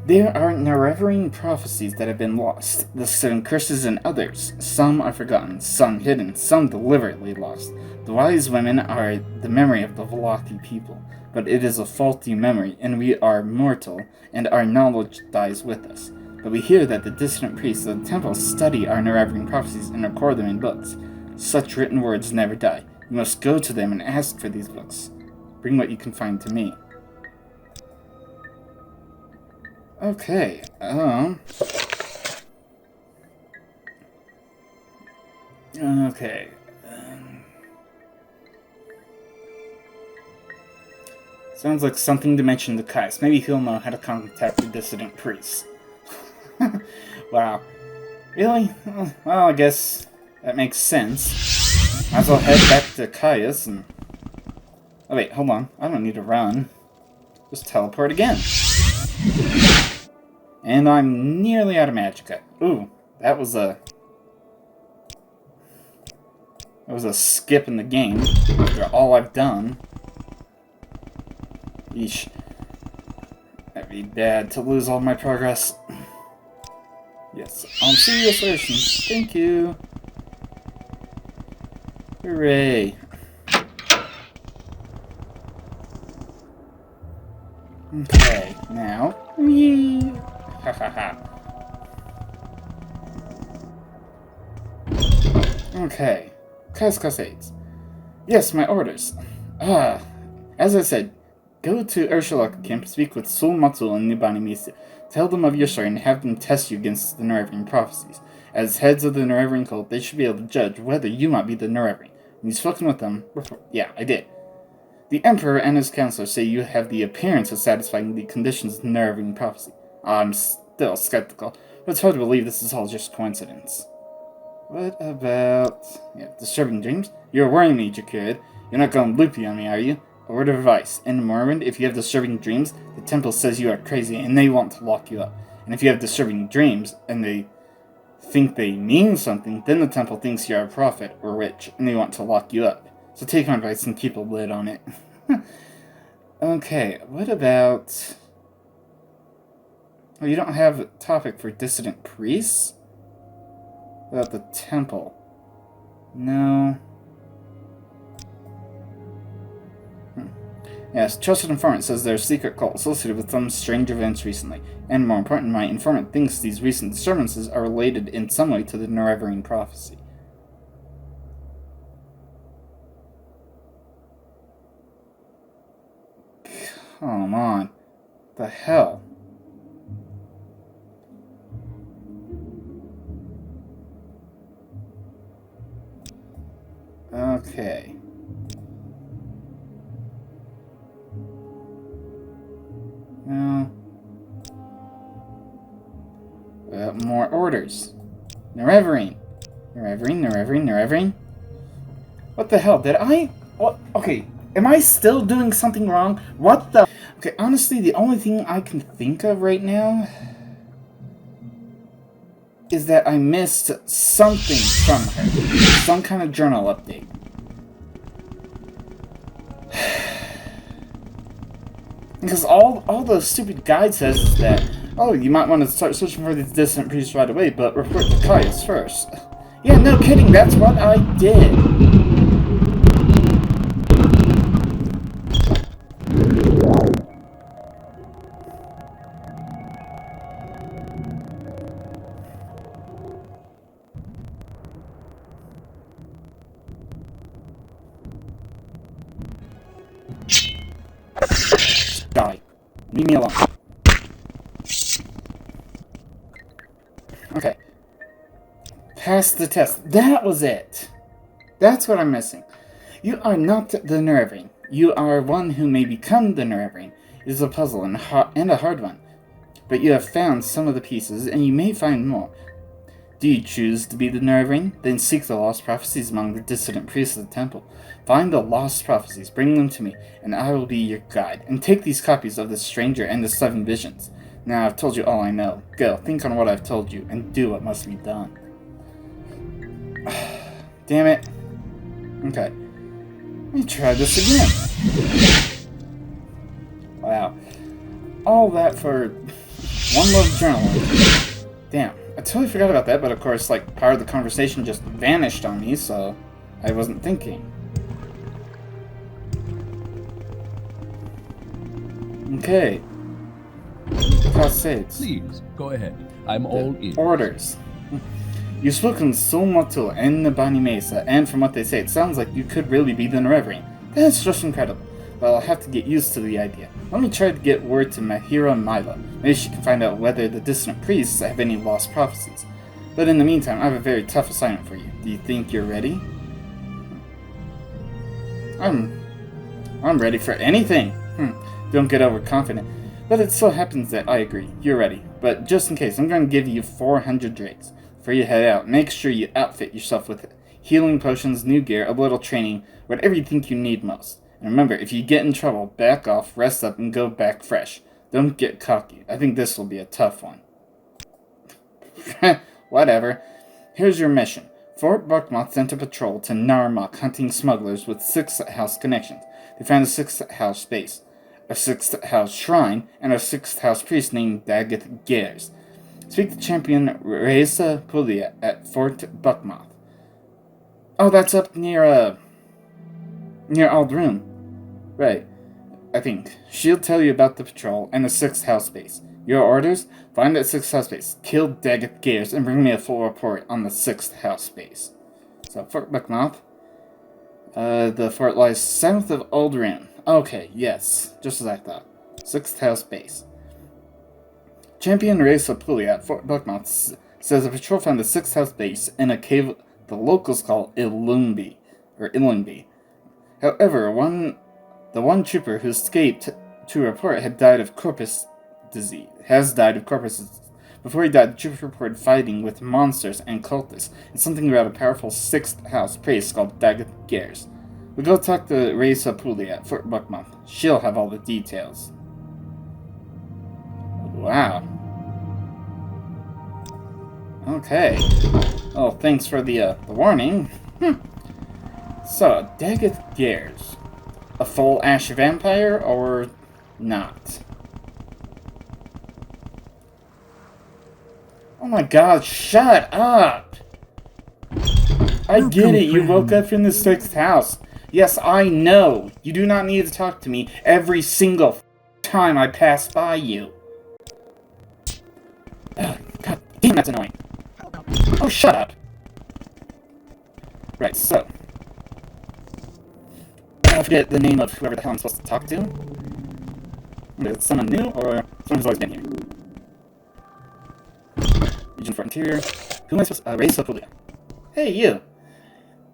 There are Nerevrian prophecies that have been lost. The 7 curses in others. Some are forgotten, some hidden, some deliberately lost. The wise women are the memory of the Velaki people, but it is a faulty memory, and we are mortal, and our knowledge dies with us. But we hear that the dissident priests of the temple study our Nerevrian prophecies and record them in books. Such written words never die. You must go to them and ask for these books. Bring what you can find to me. Okay, okay. Sounds like something to mention to Caius. Maybe he'll know how to contact the dissident priests. Wow. Really? Well, I guess that makes sense. Might as well head back to Caius and... Oh wait, hold on. I don't need to run. Just teleport again. And I'm nearly out of magicka. Ooh, that was a skip in the game after all I've done. Yeesh. That'd be bad to lose all my progress. Yes, on serious version. Thank you. Hooray. Okay, now. Whee! Ha ha ha. Okay. Cascades. Yes, my orders. As I said, go to Ursula Camp, speak with Sul Matul and Nibani Misa. Tell them of your story and have them test you against the Nerevrian prophecies. As heads of the Nerevrian cult, they should be able to judge whether you might be the Nerevrian. When you've spoken with them... Yeah, I did. The Emperor and his counselors say you have the appearance of satisfying the conditions of Nerevrian prophecy. I'm still skeptical, but it's hard to believe this is all just coincidence. What about... disturbing dreams? You're worrying me, Jakid. You're not going loopy on me, are you? A word of advice. In Morrowind, if you have disturbing dreams, the temple says you are crazy and they want to lock you up. And if you have disturbing dreams and they think they mean something, then the temple thinks you're a prophet or witch and they want to lock you up. So take my advice and keep a lid on it. Okay, what about... Oh, you don't have a topic for dissident priests? What about the temple? No. Yes, trusted informant says their secret cult associated with some strange events recently. And more important, my informant thinks these recent disturbances are related in some way to the Nerevrian prophecy. Come on. The hell? Okay. No. More orders. Nerevrian. What the hell? Did I... What? Okay, am I still doing something wrong? What the... Okay, honestly, the only thing I can think of right now is that I missed something from her. Some kind of journal update. Because all the stupid guide says is that, oh, you might want to start searching for these distant priests right away, but report to Caius first. Yeah, no kidding, that's what I did. Die. Leave me alone. Okay. Pass the test. That was it. That's what I'm missing. You are not the Nerving. You are one who may become the Nerving. It is a puzzle and a hard one. But you have found some of the pieces, and you may find more. Do you choose to be the Nerving? Then seek the lost prophecies among the dissident priests of the temple. Find the lost prophecies, bring them to me, and I will be your guide. And take these copies of the Stranger and the 7 Visions. Now I've told you all I know. Go, think on what I've told you, and do what must be done. Damn it. Okay. Let me try this again. Wow. All that for one little journal. Damn. I totally forgot about that, but of course, like, part of the conversation just vanished on me, so I wasn't thinking. Okay. Casades. Please, go ahead. I'm all ears. Orders. You've spoken so much to Bani Mesa, and from what they say, it sounds like you could really be the Reverend. That's just incredible. But I'll have to get used to the idea. Let me try to get word to Mehra and Milo. Maybe she can find out whether the distant priests have any lost prophecies. But in the meantime, I have a very tough assignment for you. Do you think you're ready? I'm ready for anything. Don't get overconfident. But it so happens that I agree. You're ready. But just in case, I'm going to give you 400 drakes. Before you head out, make sure you outfit yourself with healing potions, new gear, a little training, whatever you think you need most. And remember, if you get in trouble, back off, rest up, and go back fresh. Don't get cocky. I think this will be a tough one. Whatever. Here's your mission. Fort Buckmoth sent a patrol to Narmak hunting smugglers with 6th house connections. They found a 6th house base, a 6th house shrine, and a 6th house priest named Daggett Gares. Speak to champion Raisa Pulia at Fort Buckmoth. Oh, that's up near Aldroom. Right, I think. She'll tell you about the patrol and the 6th house base. Your orders? Find that 6th house base, kill Daggett Gares, and bring me a full report on the 6th house base. So, Fort Buckmoth. The fort lies south of Aldroom. Okay, yes, just as I thought. 6th house base. Champion Raisa Pulia at Fort Buckmoth says the patrol found the 6th house base in a cave the locals call Illumbee. However, the one trooper who escaped to report had died of Corpus disease. Before he died, the trooper reported fighting with monsters and cultists, and something about a powerful 6th house priest called Daggett Gares. We'll go talk to Raisa Pulia at Fort Buckmoth. She'll have all the details. Wow. Okay. Oh, thanks for the warning. So, Daggett Gares. A full ash vampire, or not? Oh my god, shut up! I get it, you woke up in the 6th house. Yes, I know. You do not need to talk to me every single time I pass by you. God damn, that's annoying. Oh, shut up. Right, so. I forget the name of whoever the hell I'm supposed to talk to. Is it someone new, or someone who's always been here? Region for Interior. Who am I supposed to... Raisa Pulia. Hey, you.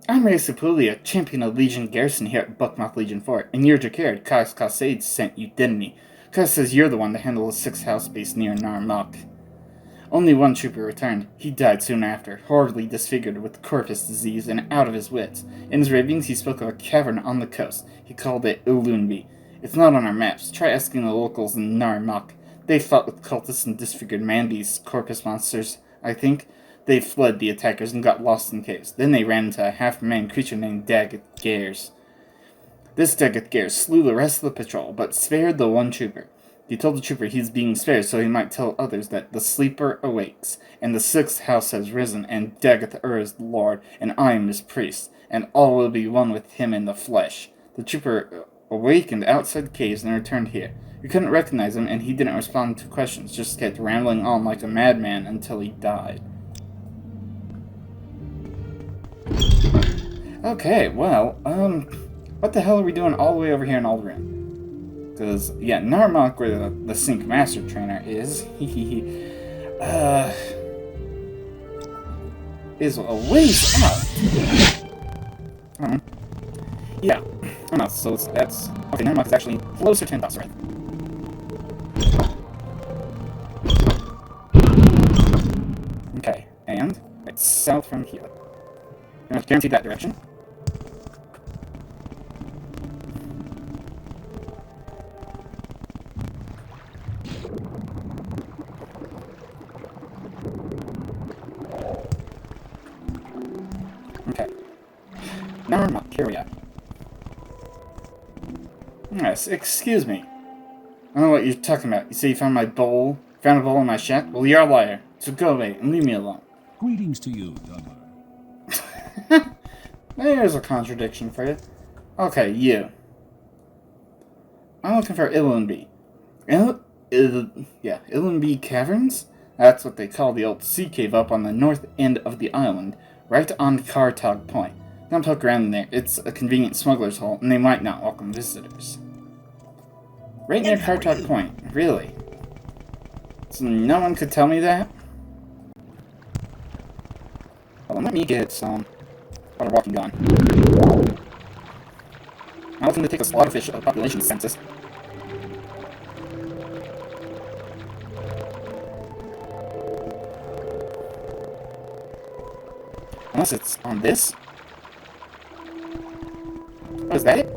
I'm Raisa Pulia, champion of Legion Garrison here at Buckmoth Legion Fort, and you're Jacared. Caius Casades sent you, didn't he? Caius says you're the one to handle the 6th house base near Narmak. Only one trooper returned. He died soon after, horribly disfigured with corpus disease and out of his wits. In his ravings, he spoke of a cavern on the coast. He called it Ilunbi. It's not on our maps. Try asking the locals in Narmak. They fought with cultists and disfigured man, these corpus monsters, I think. They fled the attackers and got lost in caves. Then they ran into a half-man creature named Daggett Gares. This Daggett Gares slew the rest of the patrol, but spared the one trooper. He told the trooper he's being spared so he might tell others that the sleeper awakes, and the sixth house has risen, and Daggett is Lord, and I am his priest, and all will be one with him in the flesh. The trooper awakened outside the caves and returned here. We couldn't recognize him, and he didn't respond to questions, just kept rambling on like a madman until he died. Okay, well, what the hell are we doing all the way over here in Alderaan? Because, yeah, Narmak, where the Sync Master Trainer is, is a ways out. Yeah, I know, so that's... Okay, Narmak is actually closer to Endosrath. Okay, and it's south from here. I'm going to guarantee that direction. Okay. Now we're not. Here we are. Yes, excuse me. I don't know what you're talking about. You say you found my bowl? Found a bowl in my shack? Well, you're a liar. So go away and leave me alone. Greetings to you, Dunmer. There's a contradiction for you. Okay, you. I'm looking for Ilunbi. Ilunbi Caverns? That's what they call the old sea cave up on the north end of the island, right on Kartog Point. Don't poke around in there. It's a convenient smuggler's hole, and they might not welcome visitors. Right near Kartog Point. Really? So no one could tell me that? Well, let me get some water walking gun. I'm looking to take a slaughterfish population census. Unless it's on this. Oh, is that it?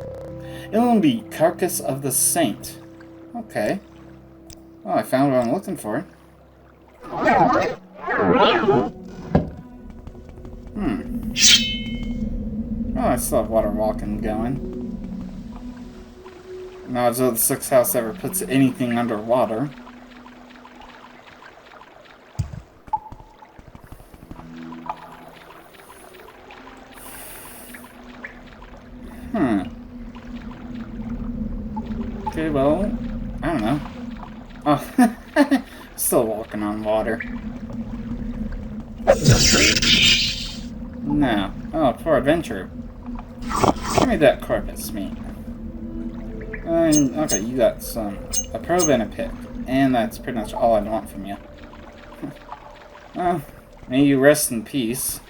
It'll be Carcass of the Saint. Okay. Well, I found what I'm looking for. Oh, I still have water walking going. Not as though the sixth house ever puts anything underwater. Okay, well, I don't know. Oh, still walking on water. No. Oh, poor adventurer. Give me that corpus meat. Okay, you got a probe and a pick. And that's pretty much all I want from you. Well, may you rest in peace.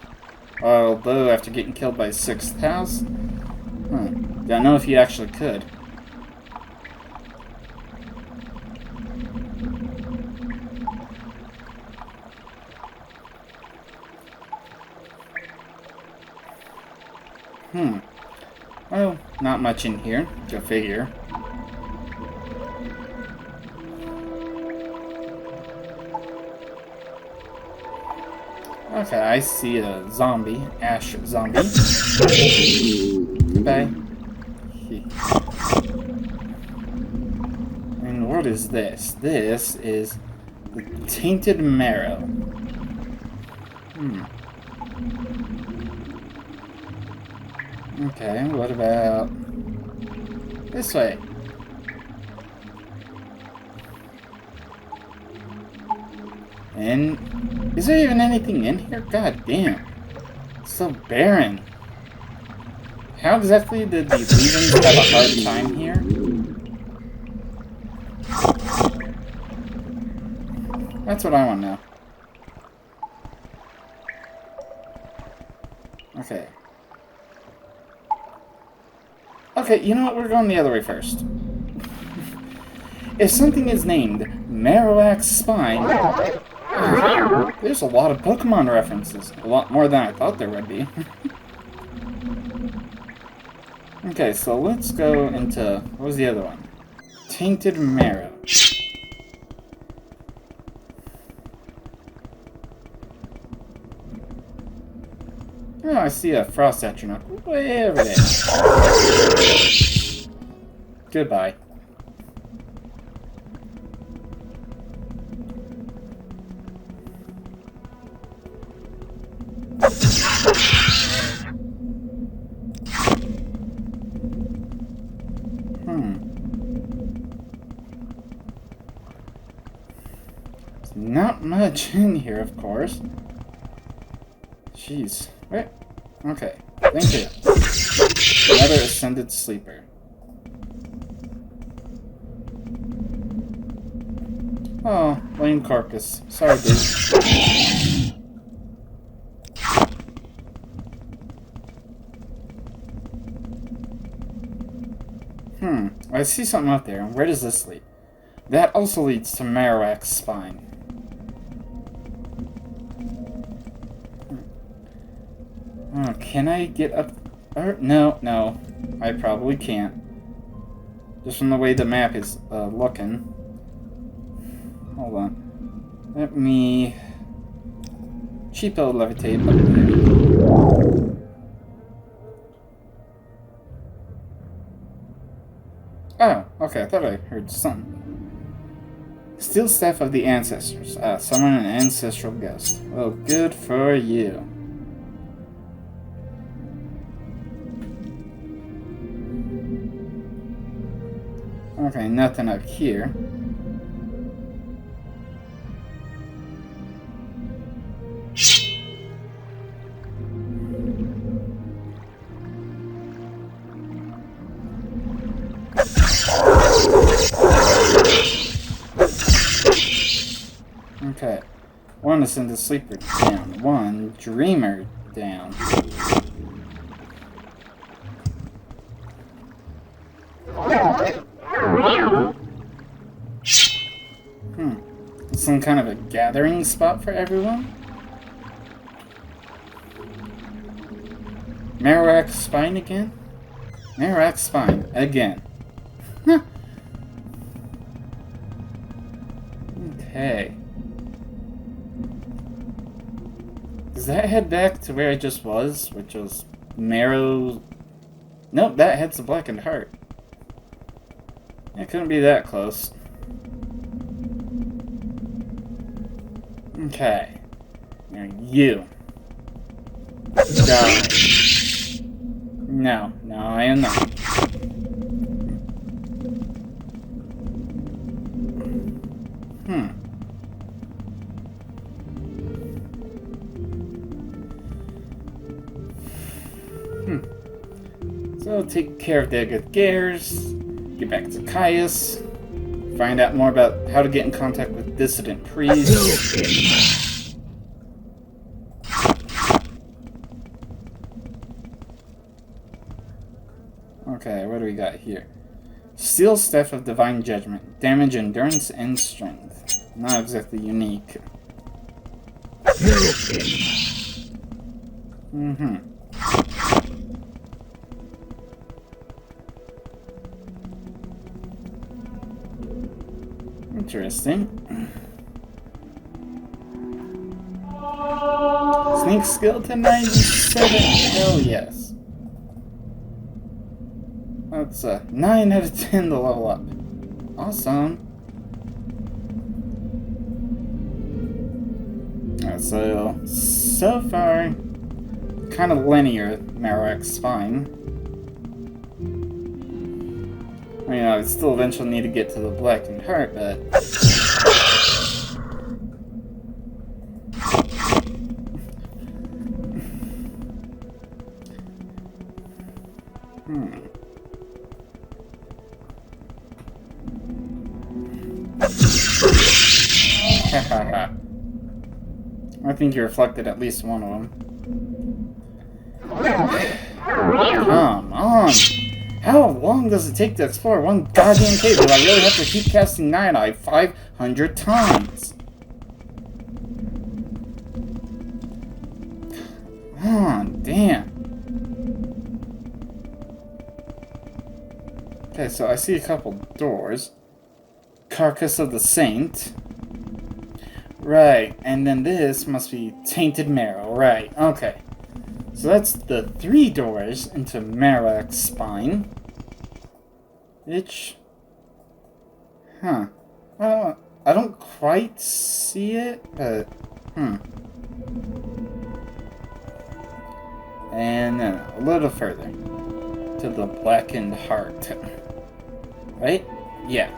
Although, after getting killed by sixth house, don't know if you actually could. Well, not much in here, go figure. Okay, I see a zombie, ash zombie. Goodbye. And what is this? This is the tainted marrow. Okay, what about this way? And is there even anything in here? God damn. It's so barren. How exactly did these legions have a hard time here? That's what I want to know. Okay. Okay, you know what? We're going the other way first. If something is named Marowak's Spine, There's a lot of Pokemon references. A lot more than I thought there would be. Okay, so let's go into... What was the other one? Tainted Marrow. Oh, I see a Frost Atronach way over there. Goodbye. There's not much in here, of course. Jeez. Wait. Okay. Thank you. Another Ascended Sleeper. Oh, lame Corpus. Sorry, dude. I see something out there. Where does this lead? That also leads to Marowak's spine. Oh, can I get up? No, no. I probably can't. Just from the way the map is looking. Hold on. Let me... cheapo levitate up there. Oh, okay, I thought I heard something. Steel Staff of the Ancestors. Summon an ancestral ghost. Oh, good for you. Okay, nothing up here. Okay, one Ascended Sleeper down, one Dreamer down. Some kind of a gathering spot for everyone? Marowak's spine again? Marowak's spine again. Okay. Does that head back to where I just was, which was Marrow? Nope, that heads to Blackened Heart. It couldn't be that close. Okay. Now you. Die. No, no, I am not. So take care of the good Gares, get back to Caius, find out more about how to get in contact with dissident priests. Okay, what do we got here? Steel Staff of Divine Judgment. Damage, endurance, and strength. Not exactly unique. Interesting. Sneak skill to 97. Hell yes. That's a 9 out of 10 to level up. Awesome. Alright, so far, kind of linear Marowak's spine. I mean, I would still eventually need to get to the Blackened Heart, but... I think you reflected at least one of them. Come on! How long does it take to explore one goddamn cave? Do I really have to keep casting 9 Eye 500 times? Okay, so I see a couple doors. Carcass of the Saint. Right, and then this must be Tainted Marrow. Right, okay. So that's the 3 doors into Marrak's spine. Which... Huh. Well, I don't quite see it, but... And then a little further. To the Blackened Heart. Right? Yeah.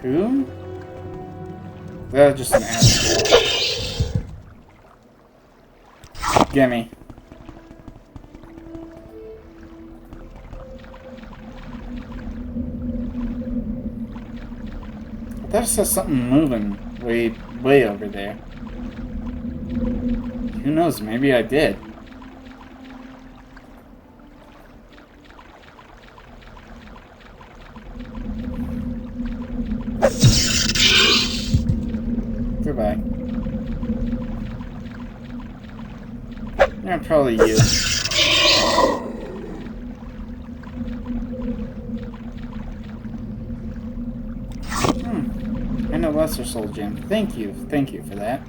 Who? Well, just an asshole. Gimme. I thought I saw something moving way over there. Who knows? Maybe I did. Goodbye. Yeah, probably you. And a lesser soul gem. Thank you for that.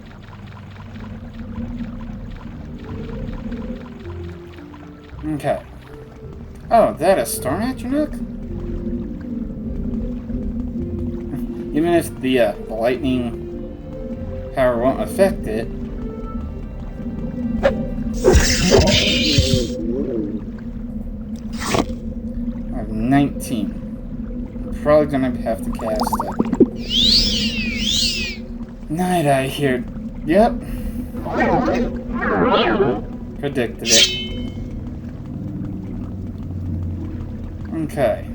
Okay. Oh, that a storm atronach? Even if the lightning power won't affect it. I have 19. I'm probably gonna have to cast Night Eye here. Yep. Predicted it. Okay.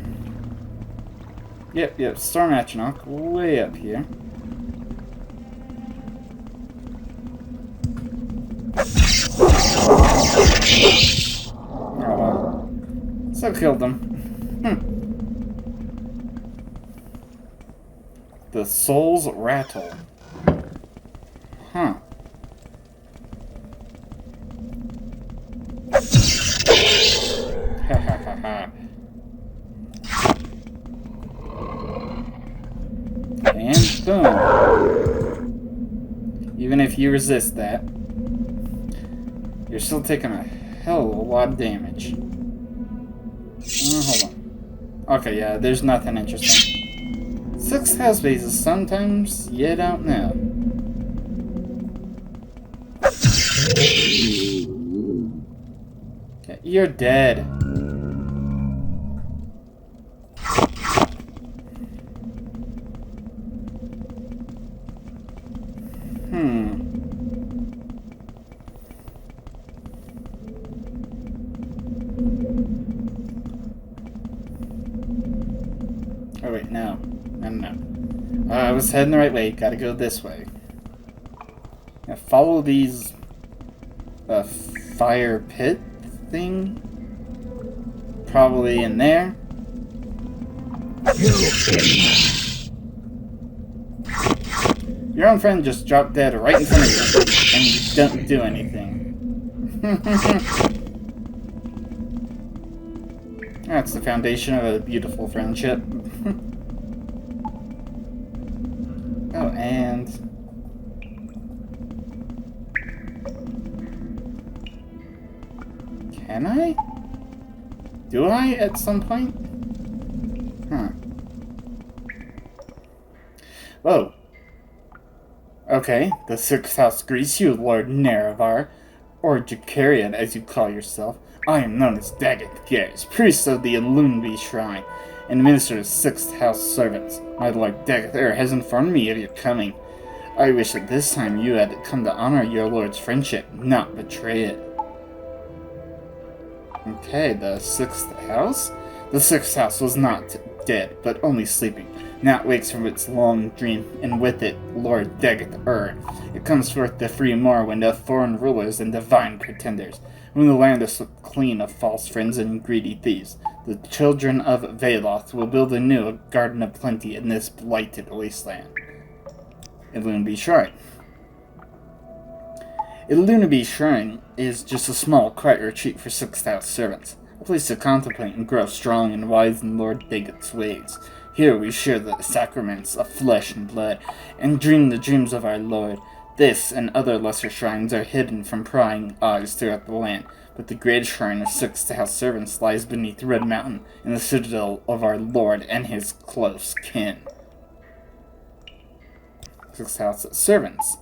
Yep, Storm Atronach, way up here. Oh well. So killed them. The Soul's Rattle. Huh. Ha ha ha ha. And boom. Even if you resist that, you're still taking a hell of a lot of damage. Hold on. Okay, yeah, there's nothing interesting. 6 house bases sometimes you don't know. Okay, you're dead. Oh wait, no. I was heading the right way. Gotta go this way. Now follow these fire pit thing. Probably in there. Your own friend just dropped dead right in front of you, and you don't do anything. That's the foundation of a beautiful friendship. Oh, and... Can I? Do I at some point? Huh. Whoa. Okay, the 6th house greets you, Lord Nerevar, or Jacarian as you call yourself. I am known as Daggett Gaius, priest of the Illuminati Shrine, and minister of 6th house servants. My Lord Daggett has informed me of your coming. I wish that this time you had come to honor your Lord's friendship, not betray it. Okay, the 6th house? The 6th house was not dead, but only sleeping. Now it wakes from its long dream, and with it, Lord Daggett It comes forth the free Morrowind of foreign rulers and divine pretenders. When the land is swept clean of false friends and greedy thieves, the children of Valoth will build anew a garden of plenty in this blighted wasteland. Illunaby Shrine. Illunaby Shrine is just a small, quiet retreat for 6,000 servants, a place to contemplate and grow strong and wise in Lord Daggett's ways. Here we share the sacraments of flesh and blood, and dream the dreams of our Lord. This and other lesser shrines are hidden from prying eyes throughout the land, but the greatest shrine of 6,000 servants lies beneath Red Mountain, in the citadel of our Lord and his close kin. 6,000 servants.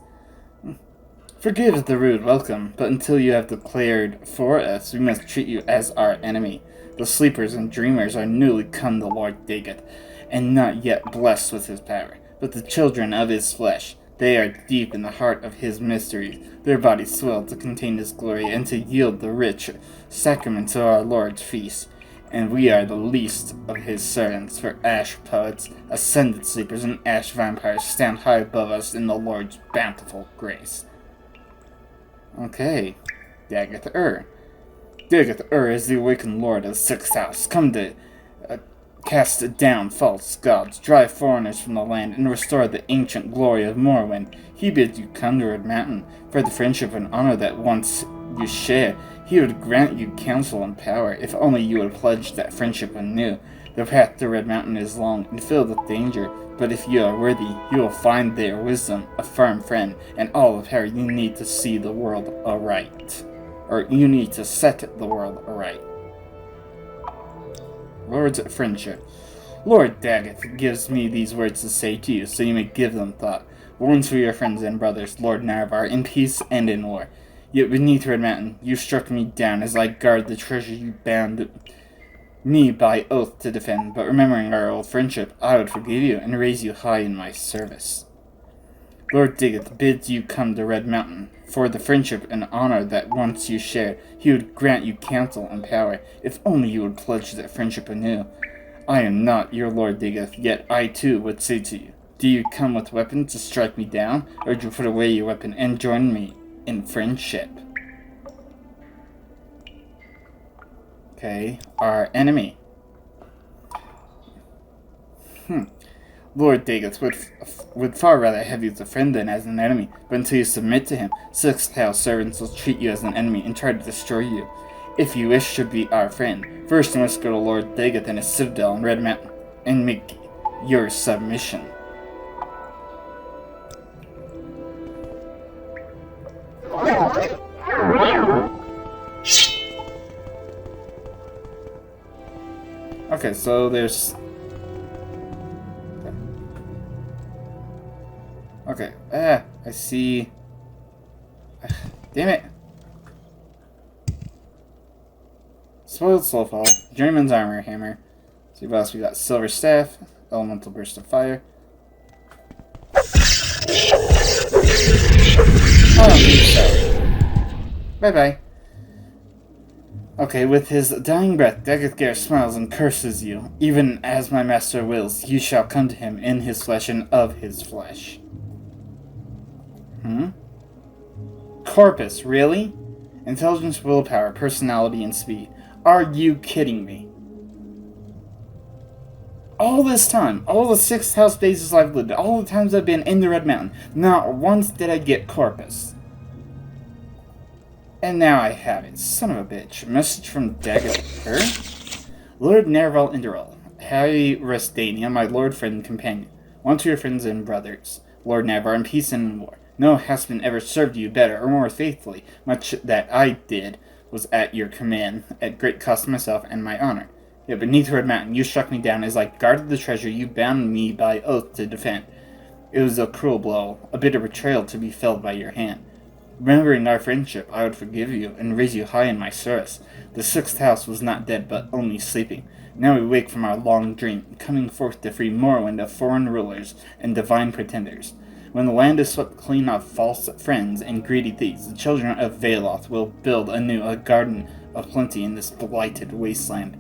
Forgive the rude welcome, but until you have declared for us, we must treat you as our enemy. The sleepers and dreamers are newly come to Lord Daggett, and not yet blessed with his power, but the children of his flesh. They are deep in the heart of his mysteries, their bodies swell to contain his glory, and to yield the rich sacraments of our Lord's feast. And we are the least of his servants, for ash poets, ascended sleepers, and ash vampires stand high above us in the Lord's bountiful grace. Okay, Daggett Daggett is the awakened lord of the Sixth House, come to cast down false gods, drive foreigners from the land, and restore the ancient glory of Morrowind. He bids you come to Red Mountain, for the friendship and honor that once you share. He would grant you counsel and power, if only you would pledge that friendship anew. The path to Red Mountain is long and filled with danger, but if you are worthy, you will find there wisdom, a firm friend, and all the power you need to see the world aright. Or you need to set the world aright. Lord's friendship. Lord Daggett gives me these words to say to you, so you may give them thought. Warns for your friends and brothers, Lord Narvar, in peace and in war. Yet beneath Red Mountain, you struck me down as I guard the treasure you bound me by oath to defend, but remembering our old friendship, I would forgive you and raise you high in my service. Lord Daggett bids you come to Red Mountain. For the friendship and honor that once you shared, he would grant you counsel and power, if only you would pledge that friendship anew. I am not your Lord Daggett, yet I too would say to you, do you come with weapons to strike me down, or do you put away your weapon and join me in friendship? Okay, our enemy. Lord Daggett would far rather have you as a friend than as an enemy, but until you submit to him, 6,000 servants will treat you as an enemy and try to destroy you. If you wish to be our friend, first you must go to Lord Daggett and his citadel in Red Mountain, and make your submission. Okay, so there's... Okay, I see... Damn it! Spoiled Slowfall, Journeyman's Armor Hammer. See what else we got? Silver Staff, Elemental Burst of Fire. I don't think so. Bye-bye. Okay, with his dying breath, Daggett smiles and curses you. Even as my master wills, you shall come to him in his flesh and of his flesh. Corpus, really? Intelligence, willpower, personality, and speed. Are you kidding me? All this time, all the 6 house bases I've lived, all the times I've been in the Red Mountain, not once did I get Corpus. And now I have it. Son of a bitch. Message from Daggett. Lord Nerval Inderal. Harry Restania, my lord friend and companion. One to your friends and brothers. Lord Navarre, in peace and in war. No husband ever served you better or more faithfully. Much that I did was at your command, at great cost to myself and my honor. Yet beneath Red Mountain, you struck me down as I guarded the treasure you bound me by oath to defend. It was a cruel blow, a bitter betrayal to be felled by your hand. Remembering our friendship, I would forgive you and raise you high in my service. The 6th house was not dead, but only sleeping. Now we wake from our long dream, coming forth to free Morrowind of foreign rulers and divine pretenders. When the land is swept clean of false friends and greedy thieves, the children of Valoth will build anew a garden of plenty in this blighted wasteland.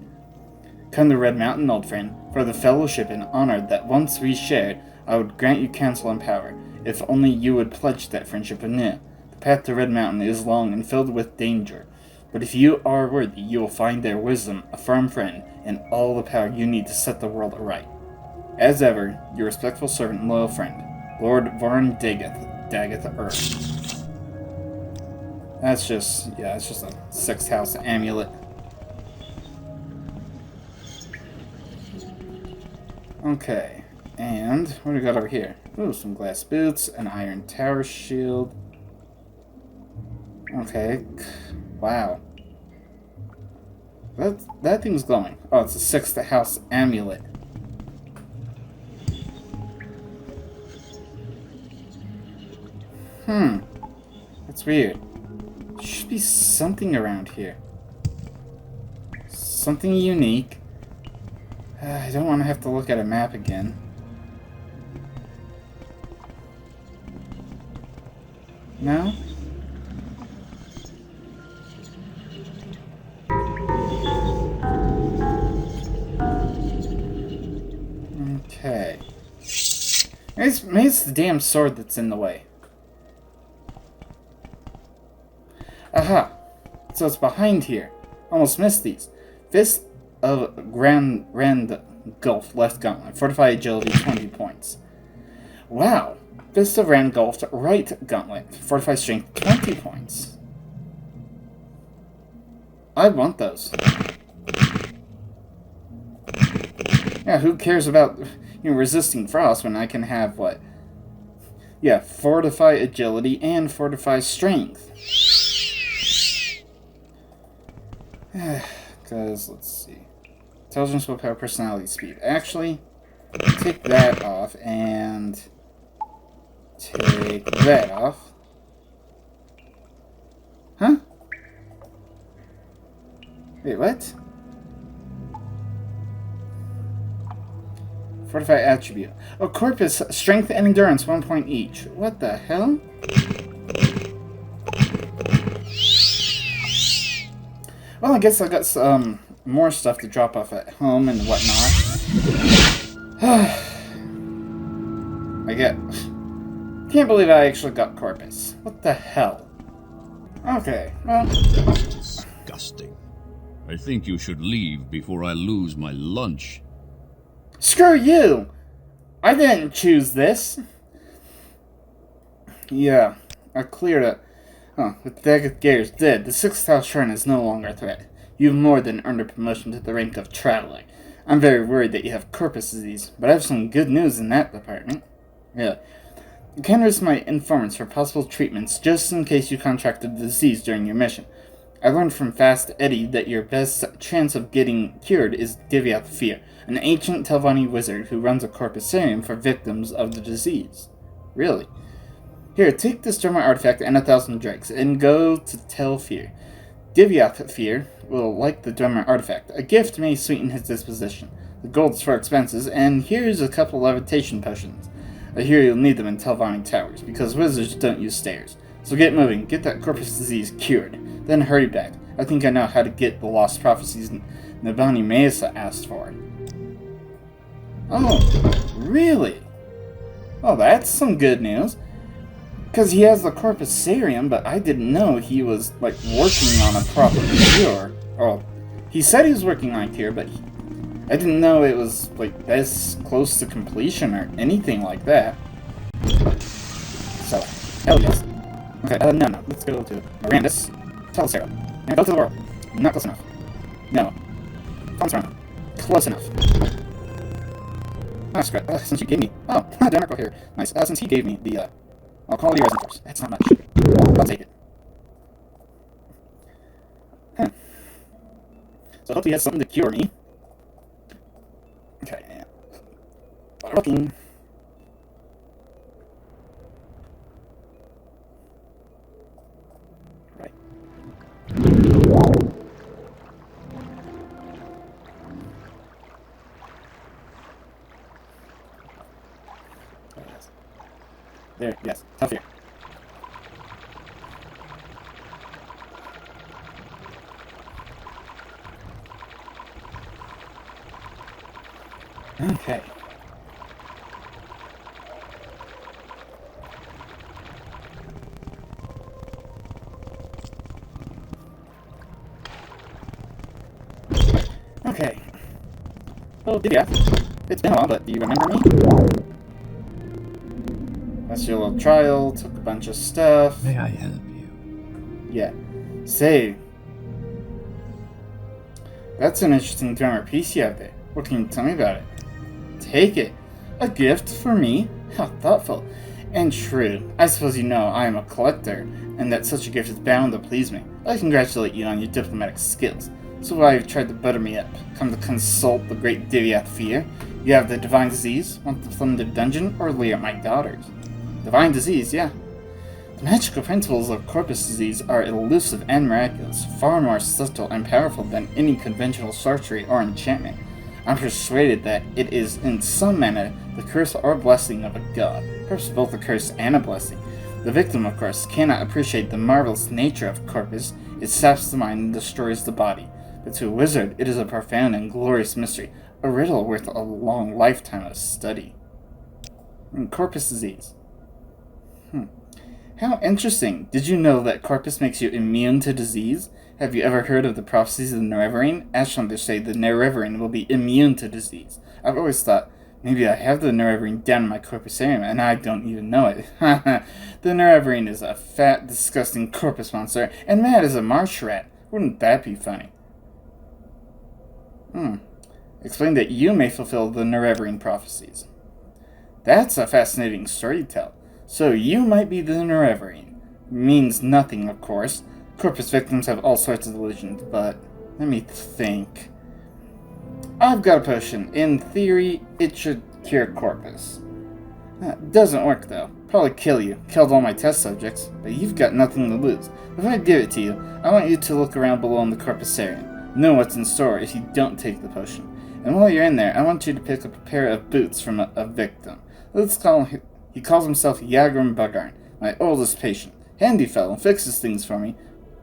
Come to Red Mountain, old friend. For the fellowship and honor that once we shared, I would grant you counsel and power, if only you would pledge that friendship anew. The path to Red Mountain is long and filled with danger, but if you are worthy, you will find there wisdom, a firm friend, and all the power you need to set the world aright. As ever, your respectful servant and loyal friend, Lord Varn Daggeth Earth. That's just, yeah, it's just a 6th house amulet. Okay, and what do we got over here? Ooh, some glass boots, an iron tower shield. Okay, wow. That thing's glowing. Oh, it's a 6th house amulet. That's weird. There should be something around here. Something unique. I don't want to have to look at a map again. No? Okay. Maybe it's the damn sword that's in the way. Aha! So it's behind here. Almost missed these. Fist of Grand Gulf left gauntlet. Fortify agility 20 points. Wow! Fist of Rangulf right gauntlet. Fortify strength 20 points. I want those. Yeah, who cares about resisting frost when I can have what? Yeah, fortify agility and fortify strength. Because, let's see. Intelligence, willpower, personality, speed. Actually, take that off and take that off. Huh? Wait, what? Fortify attribute. Oh, Corpus, strength and endurance, 1 point each. What the hell? Well, I guess I got some more stuff to drop off at home and whatnot. Can't believe I actually got Corpus. What the hell? Okay, well... Disgusting. I think you should leave before I lose my lunch. Screw you! I didn't choose this. Yeah, I cleared it. Oh, with Daggett Gears dead, the 6th house shrine is no longer a threat. You've more than earned a promotion to the rank of Traveler. I'm very worried that you have Corpus disease, but I have some good news in that department. Yeah. You can risk my informants for possible treatments just in case you contracted the disease during your mission. I learned from Fast Eddie that your best chance of getting cured is Divyath Fear, an ancient Telvanni wizard who runs a corpusarium for victims of the disease. Really? Here, take this Derma artifact and 1,000 drakes, and go to Telfear. Divyath Fear will like the Derma artifact. A gift may sweeten his disposition. The gold's for expenses, and here's a couple levitation potions. I hear you'll need them in Telvanni Towers, because wizards don't use stairs. So get moving, get that Corpus disease cured. Then hurry back. I think I know how to get the lost prophecies Nabani Mesa asked for. Oh, really? Oh, that's some good news. Because he has the Corpusarium, but I didn't know he was, like, working on a proper cure. Oh, he said he was working on a cure, but I didn't know it was, like, this close to completion or anything like that. So, hell yes. Okay, no, let's go to Mirandus. Tell Sarah. Now go to the world. Not close enough. No. Concerna. Close enough. Ah, scrap. Since you gave me... Oh, Demarco here. Nice. Since he gave me the, quality resin force. That's not much. I'll take it. Huh. So hopefully he has something to cure me. Okay, yeah. Looking. Right. There, yes, tough here. Okay. Okay. Oh, yeah. It's been a while, but do you remember me? That's your little trial, took a bunch of stuff. May I help you? Yeah. Say, that's an interesting drummer piece you have there. What can you tell me about it? Take it. A gift for me? How thoughtful. And shrewd. I suppose you know I am a collector, and that such a gift is bound to please me. I congratulate you on your diplomatic skills. So why you've tried to butter me up? Come to consult the great Divyath Fear? You have the divine disease? Want to plunder the dungeon? Or lay at my daughters? Divine disease, yeah. The magical principles of Corpus disease are elusive and miraculous, far more subtle and powerful than any conventional sorcery or enchantment. I'm persuaded that it is in some manner the curse or blessing of a god, perhaps both a curse and a blessing. The victim, of course, cannot appreciate the marvelous nature of Corpus. It saps the mind and destroys the body. But to a wizard, it is a profound and glorious mystery, a riddle worth a long lifetime of study. Corpus disease. How interesting. Did you know that Corpus makes you immune to disease? Have you ever heard of the prophecies of the Nerevarine? Ashlunders say the Nerevarine will be immune to disease. I've always thought, maybe I have the Nerevarine down in my corpusarium and I don't even know it. The Nerevarine is a fat, disgusting corpus monster, and Matt is a marsh rat. Wouldn't that be funny? Explain that you may fulfill the Nerevarine prophecies. That's a fascinating story to tell. So you might be the Nerevarine. Means nothing, of course. Corpus victims have all sorts of delusions, but let me think. I've got a potion. In theory, it should cure Corpus. Doesn't work, though. Probably kill you. Killed all my test subjects, but you've got nothing to lose. If I give it to you, I want you to look around below in the Corpusarium. Know what's in store if you don't take the potion. And while you're in there, I want you to pick up a pair of boots from a victim. Let's call him... He calls himself Yagram Bagarn, my oldest patient. Handy fellow, fixes things for me.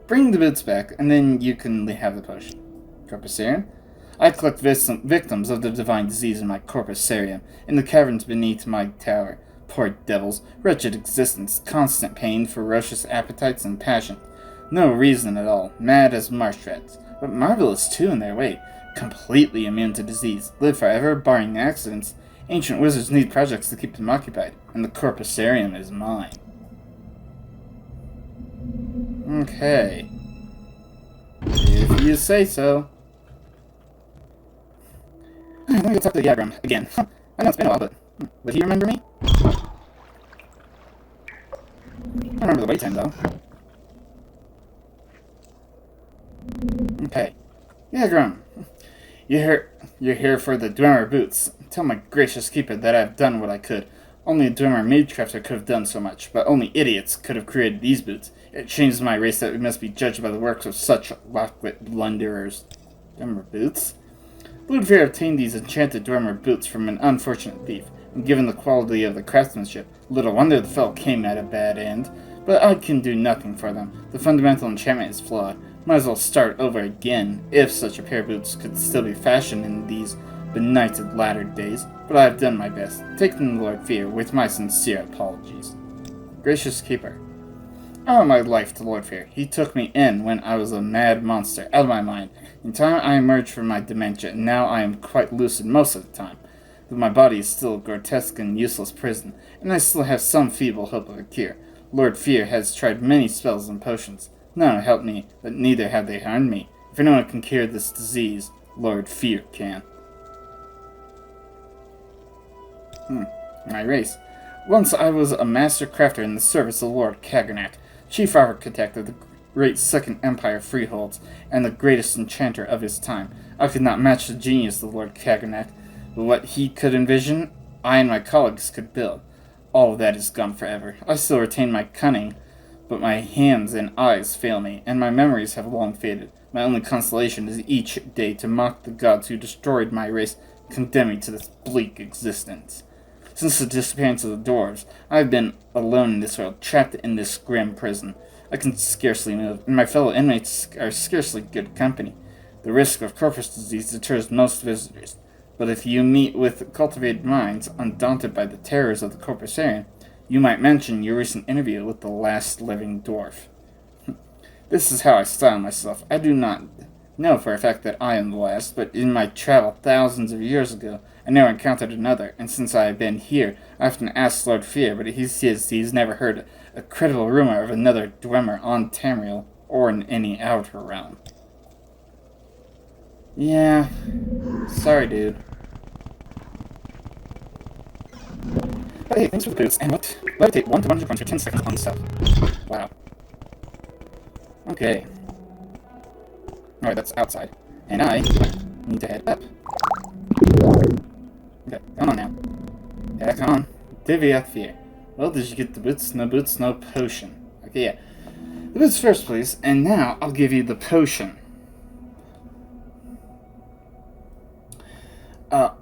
Bring the boots back, and then you can have the potion. Corpusarium? I collect victims of the divine disease in my corpusarium, in the caverns beneath my tower. Poor devils, wretched existence, constant pain, ferocious appetites, and passion. No reason at all, mad as marsh rats, but marvelous too in their way. Completely immune to disease, live forever, barring accidents. Ancient wizards need projects to keep them occupied, and the corpusarium is mine. Okay. If you say so. Let me go talk to Yagram again. I know it's been a while, but would he remember me? I don't remember the wait time, though. Okay. Yagram, you're here for the Dwemer boots. Tell my gracious keeper that I've done what I could. Only a Dwemer magecrafter could have done so much, but only idiots could have created these boots. It shames my race that we must be judged by the works of such lockwit blunderers. Dwemer boots? Bloodfair obtained these enchanted Dwemer boots from an unfortunate thief, and given the quality of the craftsmanship, little wonder the fellow came at a bad end. But I can do nothing for them. The fundamental enchantment is flawed. Might as well start over again, if such a pair of boots could still be fashioned in these benighted latter days, but I have done my best. Take them to Lord Fear, with my sincere apologies. Gracious Keeper, I owe my life to Lord Fear. He took me in when I was a mad monster, out of my mind. In time I emerged from my dementia, and now I am quite lucid most of the time. But my body is still a grotesque and useless prison, and I still have some feeble hope of a cure. Lord Fear has tried many spells and potions. None have helped me, but neither have they harmed me. If anyone can cure this disease, Lord Fear can. My race. Once I was a master crafter in the service of Lord Kaganak, chief architect of the great Second Empire freeholds, and the greatest enchanter of his time. I could not match the genius of Lord Kaganak, but what he could envision, I and my colleagues could build. All of that is gone forever. I still retain my cunning, but my hands and eyes fail me, and my memories have long faded. My only consolation is each day to mock the gods who destroyed my race, condemn me to this bleak existence. Since the disappearance of the dwarves, I have been alone in this world, trapped in this grim prison. I can scarcely move, and my fellow inmates are scarcely good company. The risk of corpus disease deters most visitors. But if you meet with cultivated minds, undaunted by the terrors of the Corpus area, you might mention your recent interview with the last living dwarf. This is how I style myself. I do not know for a fact that I am the last, but in my travel thousands of years ago, I never encountered another, and since I have been here, I often asked Lord Fear, but he says he's never heard a credible rumor of another Dwemer on Tamriel, or in any outer realm. Yeah. Sorry, dude. But hey, thanks for the boots, and what? Levitate 1 to 100 points for 10 seconds on stuff. Wow. Okay. Alright, that's outside. And I need to head up. Okay, come on now. Yeah, come on. Divya Fear. Well, did you get the boots? No boots, no potion. Okay, yeah. The boots first, please, and now I'll give you the potion.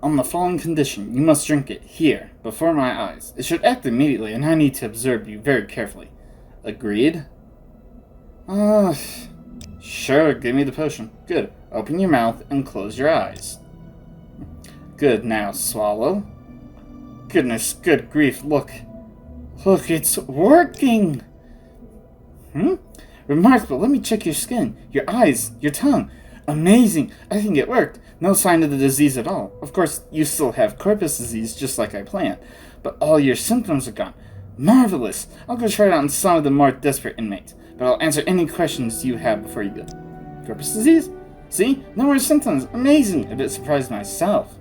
On the following condition, you must drink it here, before my eyes. It should act immediately, and I need to observe you very carefully. Agreed? Sure, give me the potion. Good. Open your mouth and close your eyes. Good, now swallow. Goodness, good grief, look. Look, it's working! Remarkable, let me check your skin, your eyes, your tongue. Amazing, I think it worked. No sign of the disease at all. Of course, you still have Corpus disease, just like I planned. But all your symptoms are gone. Marvelous! I'll go try it out on some of the more desperate inmates. But I'll answer any questions you have before you go. Corpus disease? See? No more symptoms. Amazing! A bit surprised myself.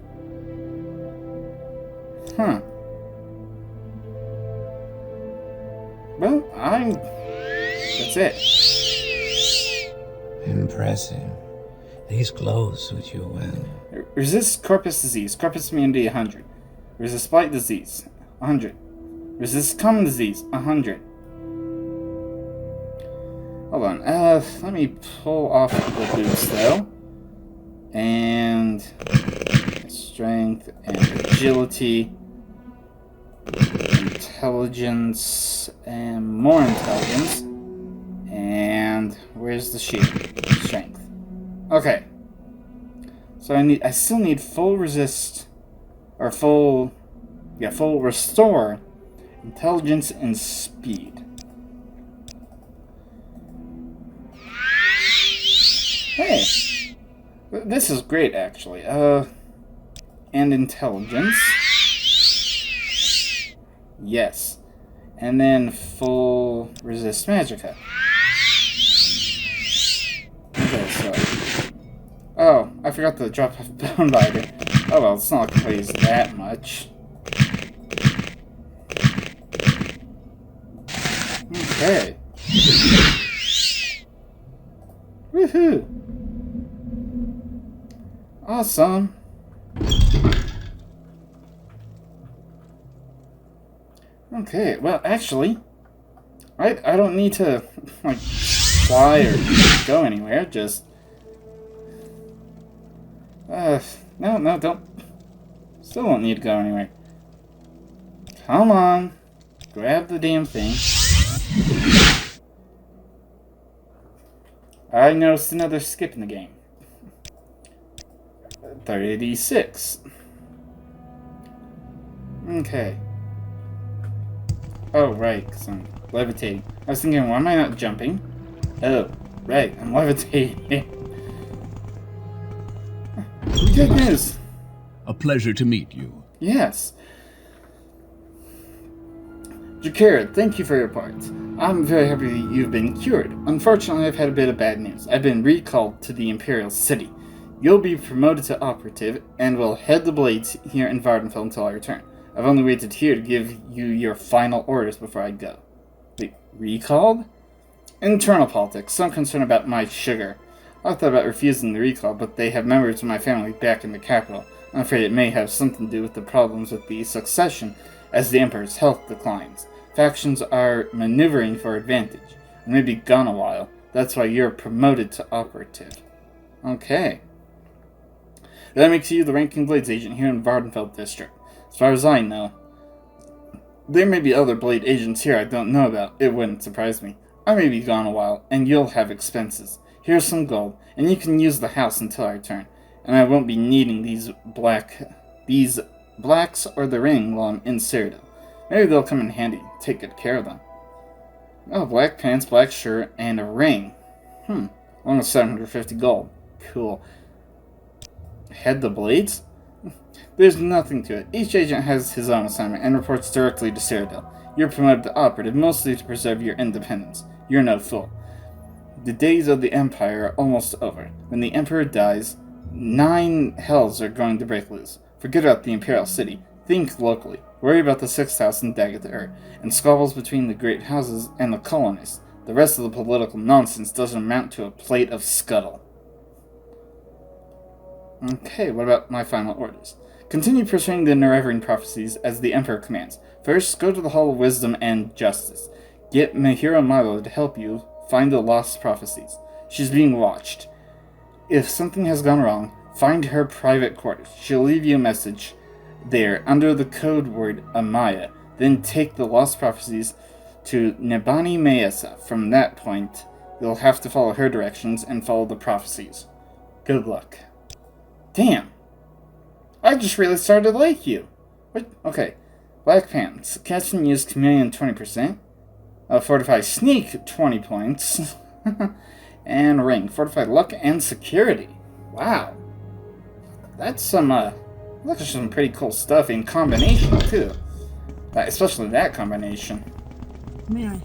Huh. Well, that's it. Impressive. These clothes suit you well. Resist Corpus disease. Corpus immunity 100. Resist blight disease 100. Resist common disease 100. Hold on. Let me pull off the boots though. And strength and agility, intelligence, and more intelligence. And where's the shield? Strength. Okay. So I still need full resist, or full restore, intelligence, and speed. Hey, this is great actually. And intelligence. Yes. And then full resist magicka. Okay, so. Oh, I forgot to drop off Bone Biter. Oh well, it's not like it weighs that much. Okay. Woohoo! Awesome. Okay, well, actually, I don't need to, like, fly or go anywhere, just... no, don't... Still don't need to go anywhere. Come on. Grab the damn thing. I noticed another skip in the game. 36. Okay. Oh, right, because I'm levitating. I was thinking, why am I not jumping? Oh, right, I'm levitating. Good news. A pleasure to meet you. Yes. Jakira, thank you for your part. I'm very happy that you've been cured. Unfortunately, I've had a bit of bad news. I've been recalled to the Imperial City. You'll be promoted to operative, and will head the blades here in Vardenfell until I return. I've only waited here to give you your final orders before I go. Wait, recalled? Internal politics. Some concern about my sugar. I thought about refusing the recall, but they have members of my family back in the capital. I'm afraid it may have something to do with the problems with the succession as the Emperor's health declines. Factions are maneuvering for advantage. I may be gone a while. That's why you're promoted to operative. Okay. That makes you the ranking Blades agent here in Vardenfell District. As far as I know. There may be other Blade agents here I don't know about. It wouldn't surprise me. I may be gone a while, and you'll have expenses. Here's some gold, and you can use the house until I return. and I won't be needing these blacks or the ring while I'm in Cyrodiil. Maybe they'll come in handy. Take good care of them. Oh, black pants, black shirt, and a ring. Along with 750 gold. Cool. Head the blades? There's nothing to it. Each agent has his own assignment and reports directly to Cyrodiil. You're promoted to operative mostly to preserve your independence. You're no fool. The days of the Empire are almost over. When the Emperor dies, 9 hells are going to break loose. Forget about the Imperial City. Think locally. Worry about the 6th house and Daggett and squabbles between the great houses and the colonists. The rest of the political nonsense doesn't amount to a plate of scuttle. Okay, what about my final orders? Continue pursuing the Nerevarine prophecies as the Emperor commands. First, go to the Hall of Wisdom and Justice. Get Mehra Milo to help you find the lost prophecies. She's being watched. If something has gone wrong, find her private quarters. She'll leave you a message there under the code word Amaya. Then take the lost prophecies to Nebani Maesa. From that point, you'll have to follow her directions and follow the prophecies. Good luck. Damn! I just really started to like you. What? Okay. Black pants. Catch and use chameleon 20%. Fortify sneak 20 points. And ring. Fortify luck and security. Wow. That's some, look at some pretty cool stuff in combination, too. Especially that combination. May I help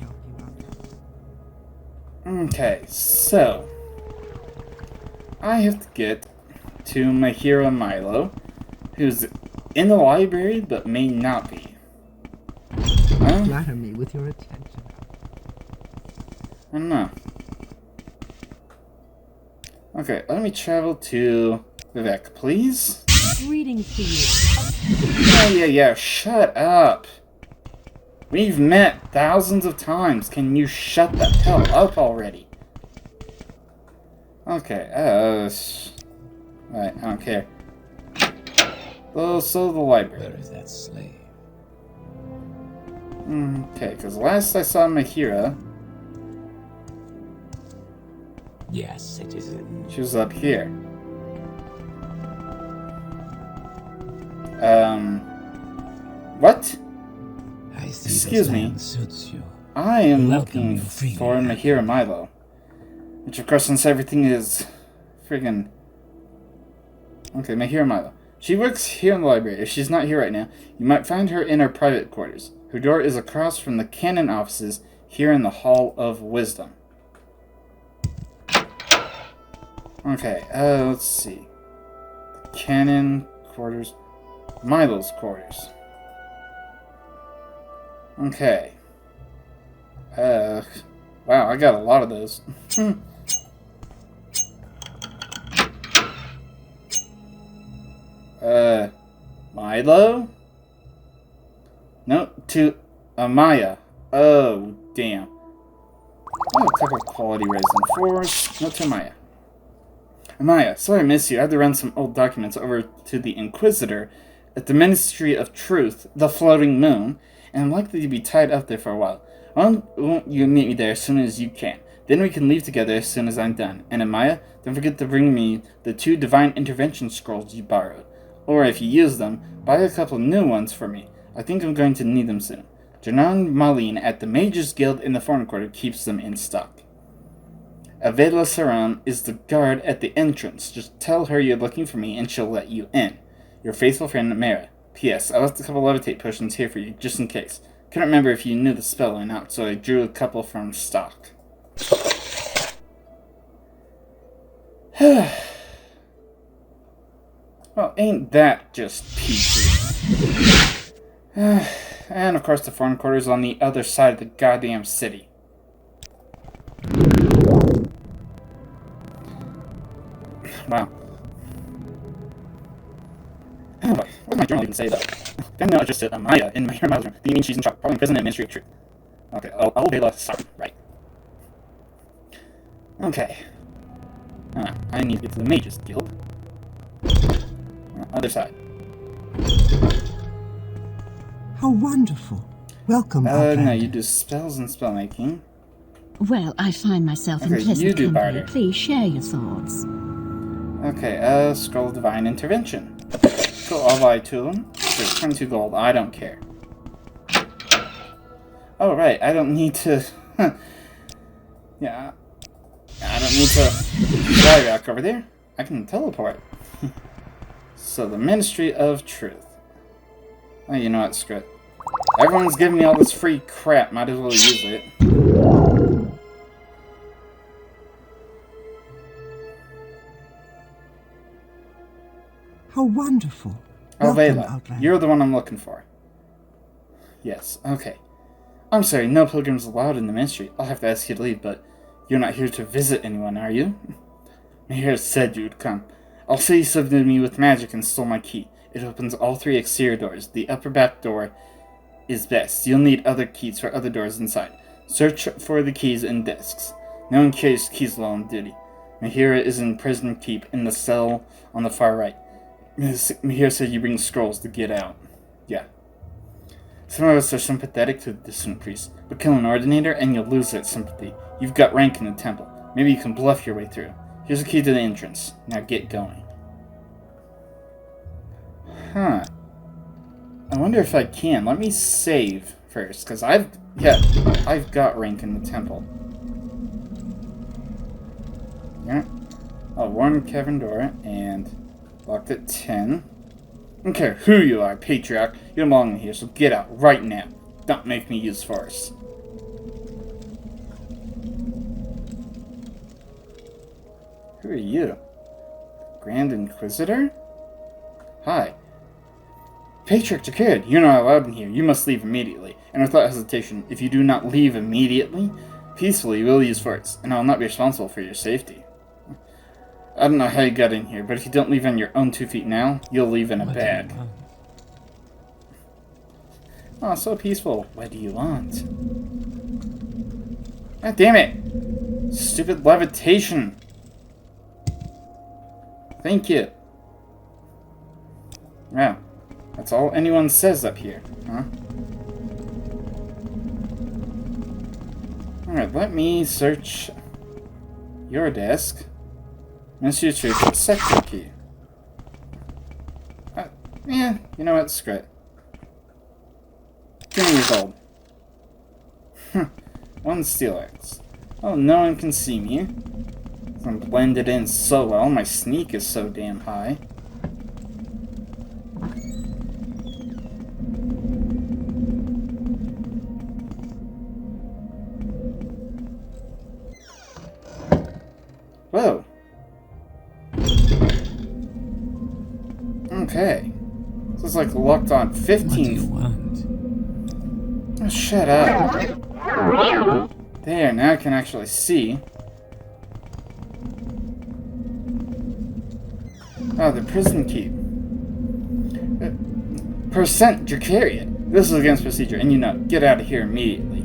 you out? Okay, so I have to get to Mehra Milo, who's in the library but may not be. Flatter me with your attention. I don't know. Okay, let me travel to Vivek, please. Greetings to you. Yeah, shut up. We've met thousands of times. Can you shut the hell up already? Okay, alright, I don't care. Oh, so the library. Where is that slave? Okay, because last I saw Mehra, Yes, citizen. she was up here. What? I see Excuse this me. land suits you. I am Welcome looking you freely. for Mehra Milo. Which, of course, since everything is friggin'... Okay, Mehra Milo. She works here in the library. If she's not here right now, you might find her in her private quarters. Her door is across from the canon offices here in the Hall of Wisdom. Okay, let's see. Canon quarters. Milo's quarters. Okay. Wow, I got a lot of those. Milo? No, to Amaya. Oh, damn. Oh, a couple of quality resin 4s. No, to Amaya. Amaya, sorry I missed you. I had to run some old documents over to the Inquisitor at the Ministry of Truth, the Floating Moon, and I'm likely to be tied up there for a while. Won't you meet me there as soon as you can? Then we can leave together as soon as I'm done. And Amaya, don't forget to bring me the 2 Divine Intervention Scrolls you borrowed. Or if you use them, buy a couple new ones for me. I think I'm going to need them soon. Janan Malin at the Mages Guild in the Foreign Quarter keeps them in stock. Avela Saram is the guard at the entrance. Just tell her you're looking for me and she'll let you in. Your faithful friend, Mehra. P.S. I left a couple levitate potions here for you, just in case. Couldn't remember if you knew the spell or not, so I drew a couple from stock. Well, ain't that just peachy? And of course the foreign quarters on the other side of the goddamn city. Wow. Anyway, what's my journal even say though? I know I just said Amaya in Mehra Milo's room. Do you mean she's in shock? Probably in prison at Ministry of Truth. Okay, I'll obey the sorry, right. Okay. I need to get to the Mages Guild. Other side. How wonderful. Welcome, Outlander. No, you do spells and spellmaking. Well, I find myself in Okay, you pleasant do company. barter. Please share your thoughts. Okay, scroll of divine intervention. Cool, I'll buy 2 of them. Sure, 22 gold, I don't care. Oh, right, I don't need to... yeah, I don't need to fly back over there. I can teleport. So, the Ministry of Truth. Oh, you know what, screw it. Everyone's giving me all this free crap, might as well use it. How wonderful. Oh, Welcome, Vela, Outlander. you're the one I'm looking for. Yes, okay. I'm sorry, no pilgrims allowed in the ministry. I'll have to ask you to leave, but you're not here to visit anyone, are you? Mehra said you'd come. I'll say you subdued me with magic and stole my key. It opens all 3 exterior doors. The upper back door is best. You'll need other keys for other doors inside. Search for the keys in desks. No one carries keys while on duty. Mehra is in prison keep in the cell on the far right. Mehra said you bring scrolls to get out. Yeah. Some of us are sympathetic to the dissident priest, but kill an ordinator and you'll lose that sympathy. You've got rank in the temple. Maybe you can bluff your way through. Here's a key to the entrance. Now get going. Huh. I wonder if I can. Let me save first, because I've got rank in the temple. Yeah. Oh, one Kevin Dora, and locked at 10. I don't care who you are, Patriarch. You don't belong in here, so get out right now. Don't make me use force. Who are you? Grand Inquisitor? Hi. Patriarch Jakariad, you're not allowed in here. You must leave immediately. And without hesitation, if you do not leave immediately, peacefully you will use force, and I will not be responsible for your safety. I don't know how you got in here, but if you don't leave on your own 2 feet now, you'll leave in a bag. Oh, so peaceful. What do you want? God damn it! Stupid levitation! Thank you. Wow. That's all anyone says up here, huh? Alright, let me search your desk. Ministry of Truth, sector key. Yeah, you know what? Screw it. Give me your gold. 1 steel axe. Oh, no one can see me. I'm blended in so well. My sneak is so damn high. Whoa. Okay. This is like locked on 15. What do you want? Oh, shut up. There, now I can actually see. Oh, the prison keep. Percent Jakariad. This is against procedure, and you know, get out of here immediately.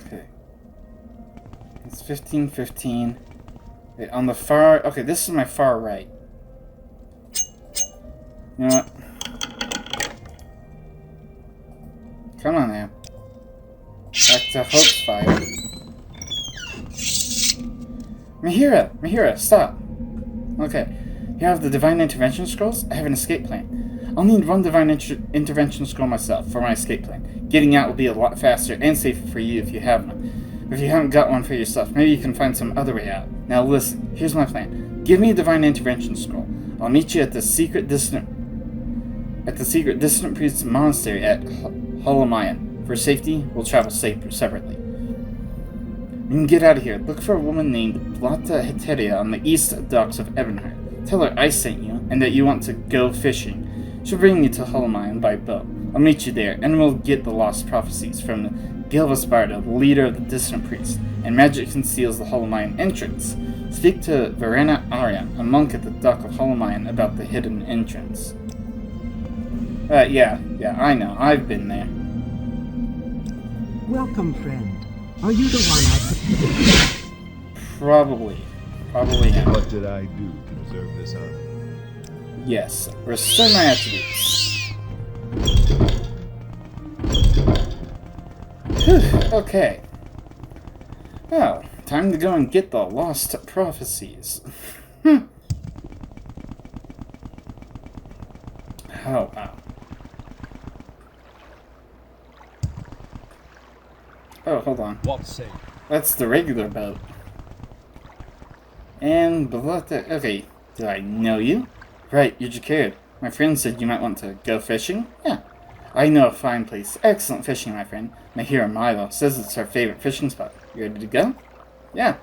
Okay. It's 15. Wait, on the far... Okay, this is my far right. You know what? Come on now. Back to Hope's fire. Mehra, stop. Okay. You have the Divine Intervention Scrolls? I have an escape plan. I'll need 1 Divine Intervention Scroll myself for my escape plan. Getting out will be a lot faster and safer for you if you have one. But if you haven't got one for yourself, maybe you can find some other way out. Now listen, here's my plan. Give me a Divine Intervention Scroll. I'll meet you at the secret dissident priest's monastery at Holomayan. For safety, we'll travel separately. You can get out of here. Look for a woman named Blata Heteria on the east docks of Ebonheart. Tell her I sent you, and that you want to go fishing. She'll bring you to Holomayan by boat. I'll meet you there, and we'll get the lost prophecies from Gilvas Bardo, the leader of the dissident priests, and magic conceals the Holomayan entrance. Speak to Verena Aryan, a monk at the dock of Holomayan, about the hidden entrance. Yeah, I know. I've been there. Welcome, friend. Are you the one Probably. Probably him. What did I do to deserve this honor? Yes. Restore my attributes. Whew, okay. Well, time to go and get the lost prophecies. Oh, wow. Oh, hold on. What say? That's the regular boat. And okay, do I know you? Right, you're Jacared. My friend said you might want to go fishing? Yeah. I know a fine place. Excellent fishing, my friend. Mehra Milo says it's our favorite fishing spot. You ready to go? Yeah.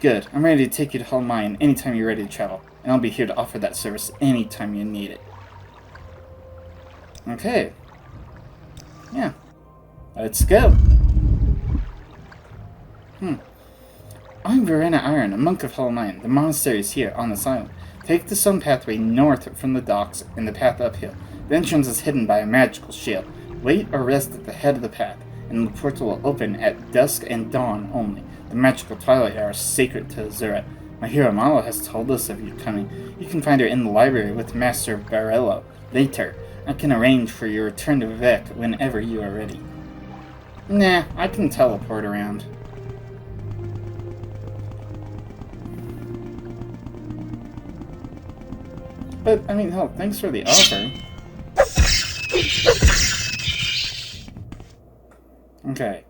Good. I'm ready to take you to Hull Mine anytime you're ready to travel. And I'll be here to offer that service anytime you need it. Okay. Yeah. Let's go. I'm Verena Iron, a monk of Hull Mine. The monastery is here, on this island. Take the stone pathway north from the docks and the path uphill. The entrance is hidden by a magical shield. Wait or rest at the head of the path, and the portal will open at dusk and dawn only. The magical twilight hour is sacred to Azura. Mehra Malo has told us of you coming. You can find her in the library with Master Barello. Later, I can arrange for your return to Vivek whenever you are ready. Nah, I can teleport around. But, I mean, hell, thanks for the offer. Okay.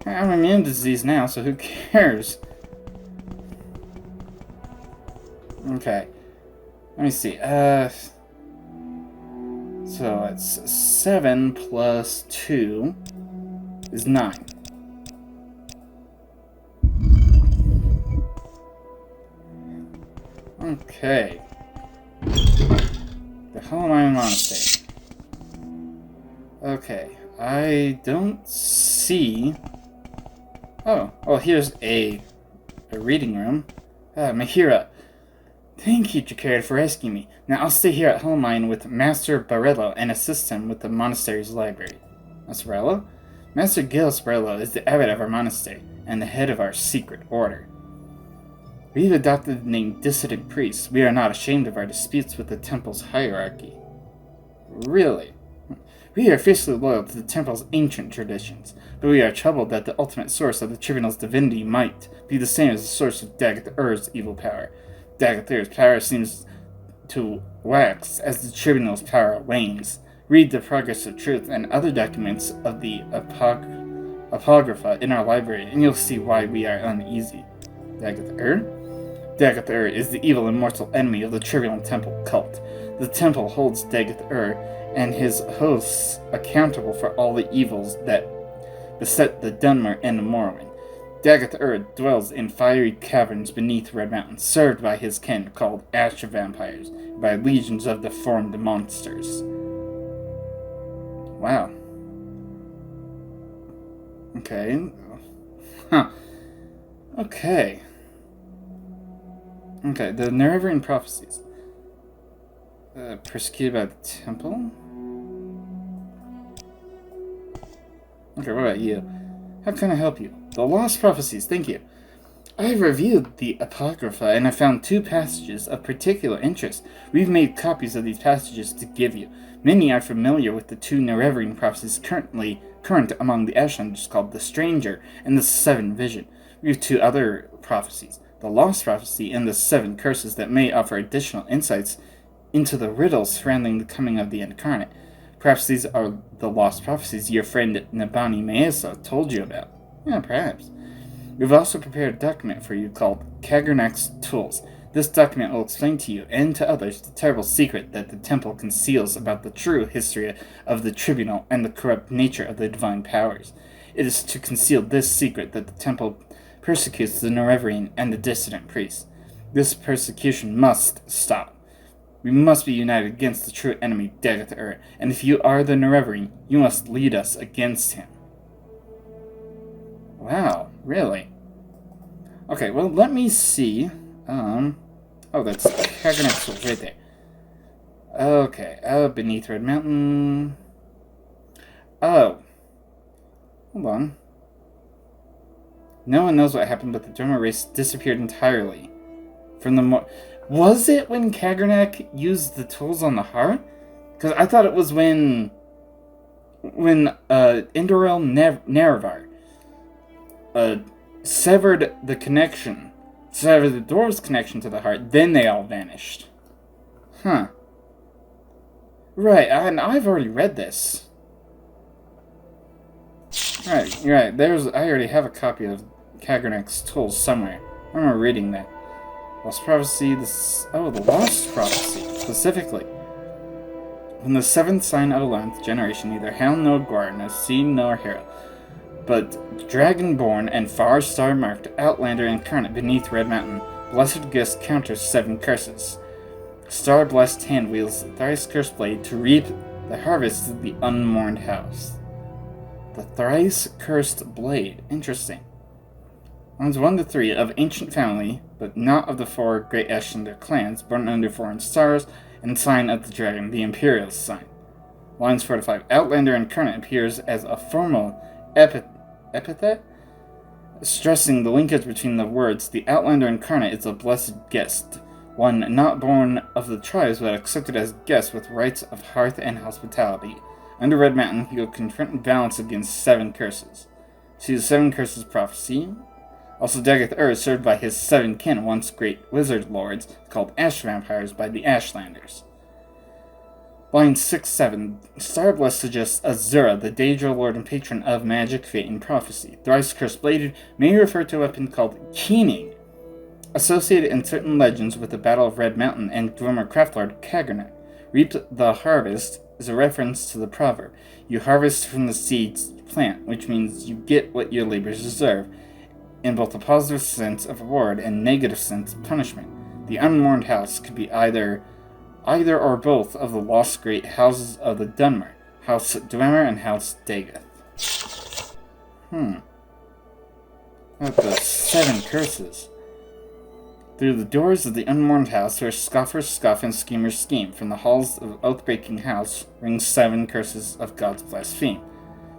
I'm immune to disease now, so who cares? Okay. Let me see. So it's 7 plus 2 is 9. Okay. The Hollow Mine Monastery. Okay. I don't see... Oh, well, here's a reading room. Mehra. Thank you, Jacared, for asking me. Now I'll stay here at Hull Mine with Master Barello and assist him with the monastery's library. Master Barello? Master Gilles Barello is the abbot of our monastery and the head of our secret order. We've adopted the name Dissident Priest. We are not ashamed of our disputes with the temple's hierarchy. Really? We are fiercely loyal to the temple's ancient traditions, but we are troubled that the ultimate source of the tribunal's divinity might be the same as the source of Dagoth-Ur's evil power. Dagoth-Ur's power seems to wax as the tribunal's power wanes. Read the Progress of Truth and other documents of the Apocrypha in our library, and you'll see why we are uneasy. Dagoth-Ur? Dagoth-Ur is the evil and mortal enemy of the Tribunal Temple cult. The temple holds Dagoth-Ur and his hosts accountable for all the evils that beset the Dunmer and the Morrowind. Dagoth-Ur dwells in fiery caverns beneath Red Mountain, served by his kin called Ash Vampires, by legions of deformed monsters. Wow. Okay. Huh. Okay. Okay, the Nerevarine prophecies. Persecuted by the temple? Okay, what about you? How can I help you? The Lost Prophecies, thank you. I've reviewed the Apocrypha and I found 2 passages of particular interest. We've made copies of these passages to give you. Many are familiar with the 2 Nerevarine prophecies current among the Ashlanders called the Stranger and the 7 Vision. We have 2 other prophecies, the Lost Prophecy and the 7 Curses, that may offer additional insights into the riddles surrounding the coming of the Incarnate. Perhaps these are the Lost Prophecies your friend Nabani Maesa told you about. Yeah, perhaps. We've also prepared a document for you called Kagernak's Tools. This document will explain to you and to others the terrible secret that the Temple conceals about the true history of the Tribunal and the corrupt nature of the divine powers. It is to conceal this secret that the Temple persecutes the Nerevarine and the dissident priests. This persecution must stop. We must be united against the true enemy, Dagoth-Ur, and if you are the Nerevarine, you must lead us against him. Wow, really? Okay, well, let me see. Oh, that's Kagernak's Tools right there. Okay, beneath Red Mountain. Oh. Hold on. No one knows what happened, but the Dwemer race disappeared entirely. From the was it when Kagernak used the tools on the heart? Because I thought it was when Indorel Nerevar severed the dwarves' connection to the heart, then they all vanished. Huh. Right, and I've already read this. Right, you're right. I already have a copy of Kagernak's tools somewhere. I remember reading that. Lost Prophecy, the Lost Prophecy, specifically. When the 7th sign of 11th generation, neither Hell nor Gwar, nor Sea nor Hero, but Dragonborn and far star-marked Outlander incarnate beneath Red Mountain, Blessed Guest counters 7 curses. Star-blessed hand wields the thrice-cursed blade to reap the harvest of the unmourned house. The thrice-cursed blade. Interesting. Lines 1 to 3 of ancient family, but not of the 4 great Ashlander clans, born under foreign stars, and sign of the dragon, the Imperial sign. Lines 4 to 5. Outlander incarnate appears as a formal epithet, stressing the linkage between the words. The Outlander incarnate is a blessed guest, one not born of the tribes, but accepted as guest with rights of hearth and hospitality. Under Red Mountain, he will confront and balance against 7 curses. See the 7 curses prophecy. Also, Dagoth is served by his 7 kin, once great wizard lords, called Ash Vampires by the Ashlanders. Line 6-7. Starblessed suggests Azura, the Daedra lord and patron of magic, fate, and prophecy. Thrice cursed bladed may refer to a weapon called keening, associated in certain legends with the Battle of Red Mountain and Dwemer craftlord Kagernak. Reap the harvest is a reference to the proverb, you harvest from the seeds you plant, which means you get what your labors deserve, in both a positive sense of reward and negative sense of punishment. The unmourned house could be either or both of the lost great houses of the Dunmer, House Dwemer and House Dagoth. What the 7 curses? Through the doors of the unmourned house, where scoffers scoff and schemers scheme, from the halls of oath-breaking house ring 7 curses of God's blaspheme.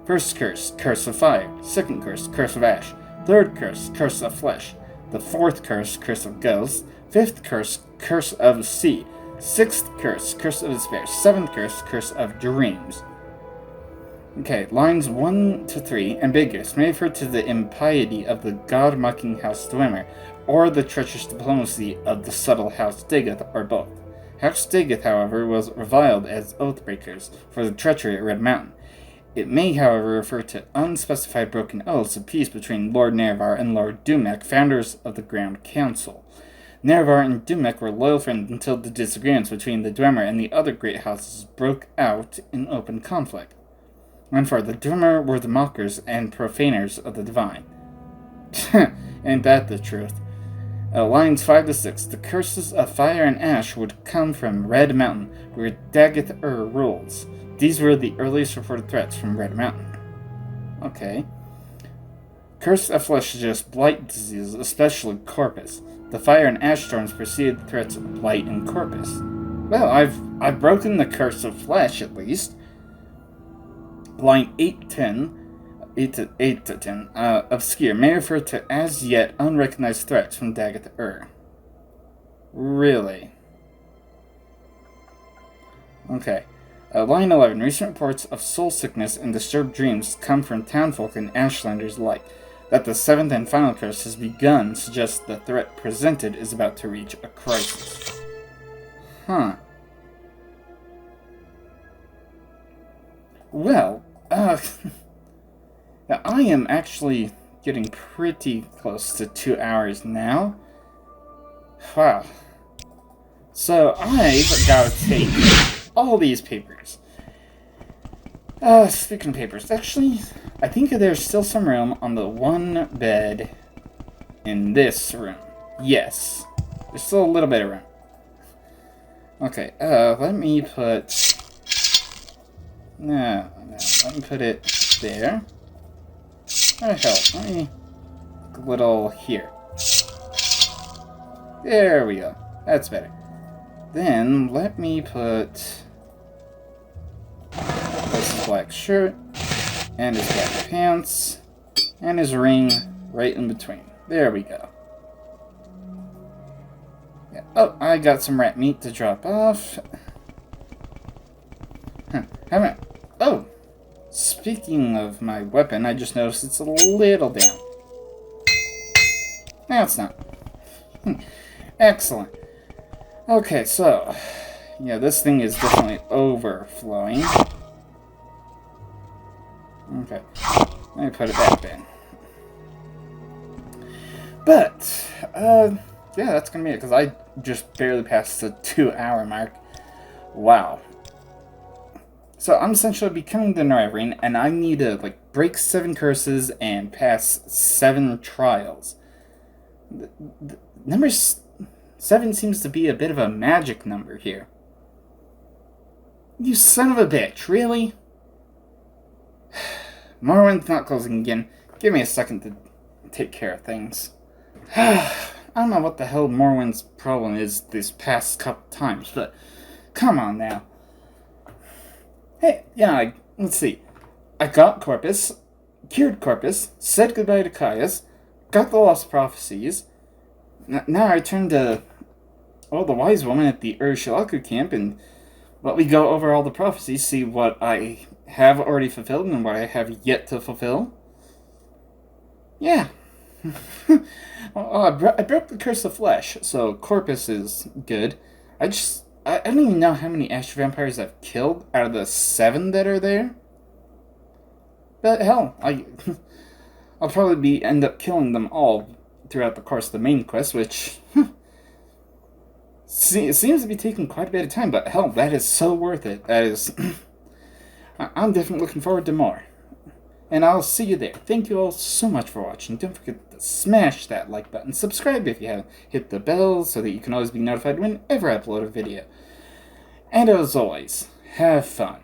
First curse, curse of fire. Second curse, curse of ash. Third curse, curse of flesh. The 4th curse, curse of ghosts. 5th curse, curse of sea. 6th curse, curse of despair. 7th curse, curse of dreams. Okay, lines 1 to 3, ambiguous, may refer to the impiety of the god-mocking House Dwemer, or the treacherous diplomacy of the subtle House Dagoth, or both. House Dagoth, however, was reviled as oath-breakers for the treachery at Red Mountain. It may, however, refer to unspecified broken oaths of peace between Lord Nerevar and Lord Dumek, founders of the Ground Council. Nerevar and Dumek were loyal friends until the disagreements between the Dwemer and the other great houses broke out in open conflict. And for the Dwemer were the mockers and profaners of the divine. Ain't that the truth? Lines 5 to 6. The curses of fire and ash would come from Red Mountain, where Dagoth rules. These were the earliest reported threats from Red Mountain. Okay. Curse of flesh suggests blight diseases, especially Corpus. The fire and ash storms preceded the threats of blight and Corpus. Well, I've broken the curse of flesh, at least. Line 8 to 10. Obscure may refer to as yet unrecognized threats from Dagoth. Really? Okay. Line 11. Recent reports of soul sickness and disturbed dreams come from townfolk and Ashlanders alike. That the 7th and final curse has begun suggests the threat presented is about to reach a crisis. Huh. Well, now I am actually getting pretty close to 2 hours now. Wow. So I've got to take all these papers. Speaking of papers, actually, I think there's still some room on the one bed in this room. Yes. There's still a little bit of room. Okay, let me put... No, let me put it there. Oh, hell, let me put a little here. There we go. That's better. Then, let me put... This black shirt, and his black pants, and his ring right in between. There we go. Yeah. Oh, I got some rat meat to drop off. Haven't... Oh! Speaking of my weapon, I just noticed it's a little down. No, it's not. Excellent. Okay, so... yeah, this thing is definitely overflowing. Okay. Let me put it back in. But, yeah, that's gonna be it, because I just barely passed the 2-hour mark. Wow. So I'm essentially becoming the Northern, and I need to, like, break 7 curses and pass 7 trials. The number 7 seems to be a bit of a magic number here. You son of a bitch, really? Morrowind's not closing again. Give me a second to take care of things. I don't know what the hell Morrowind's problem is this past couple times, but come on now. Hey, yeah, let's see. I got Corpus, cured Corpus, said goodbye to Caius, got the Lost Prophecies. Now I turn to, the wise woman at the Urshilaku camp, and we go over all the prophecies, see what I have already fulfilled and what I have yet to fulfill. Yeah. I broke the Curse of Flesh, so Corpus is good. I don't even know how many Astro Vampires I've killed out of the 7 that are there. But hell, I'll probably end up killing them all throughout the course of the main quest, which seems to be taking quite a bit of time, but hell, that is so worth it. That is... I'm definitely looking forward to more. And I'll see you there. Thank you all so much for watching. Don't forget to smash that like button. Subscribe if you haven't. Hit the bell so that you can always be notified whenever I upload a video. And as always, have fun.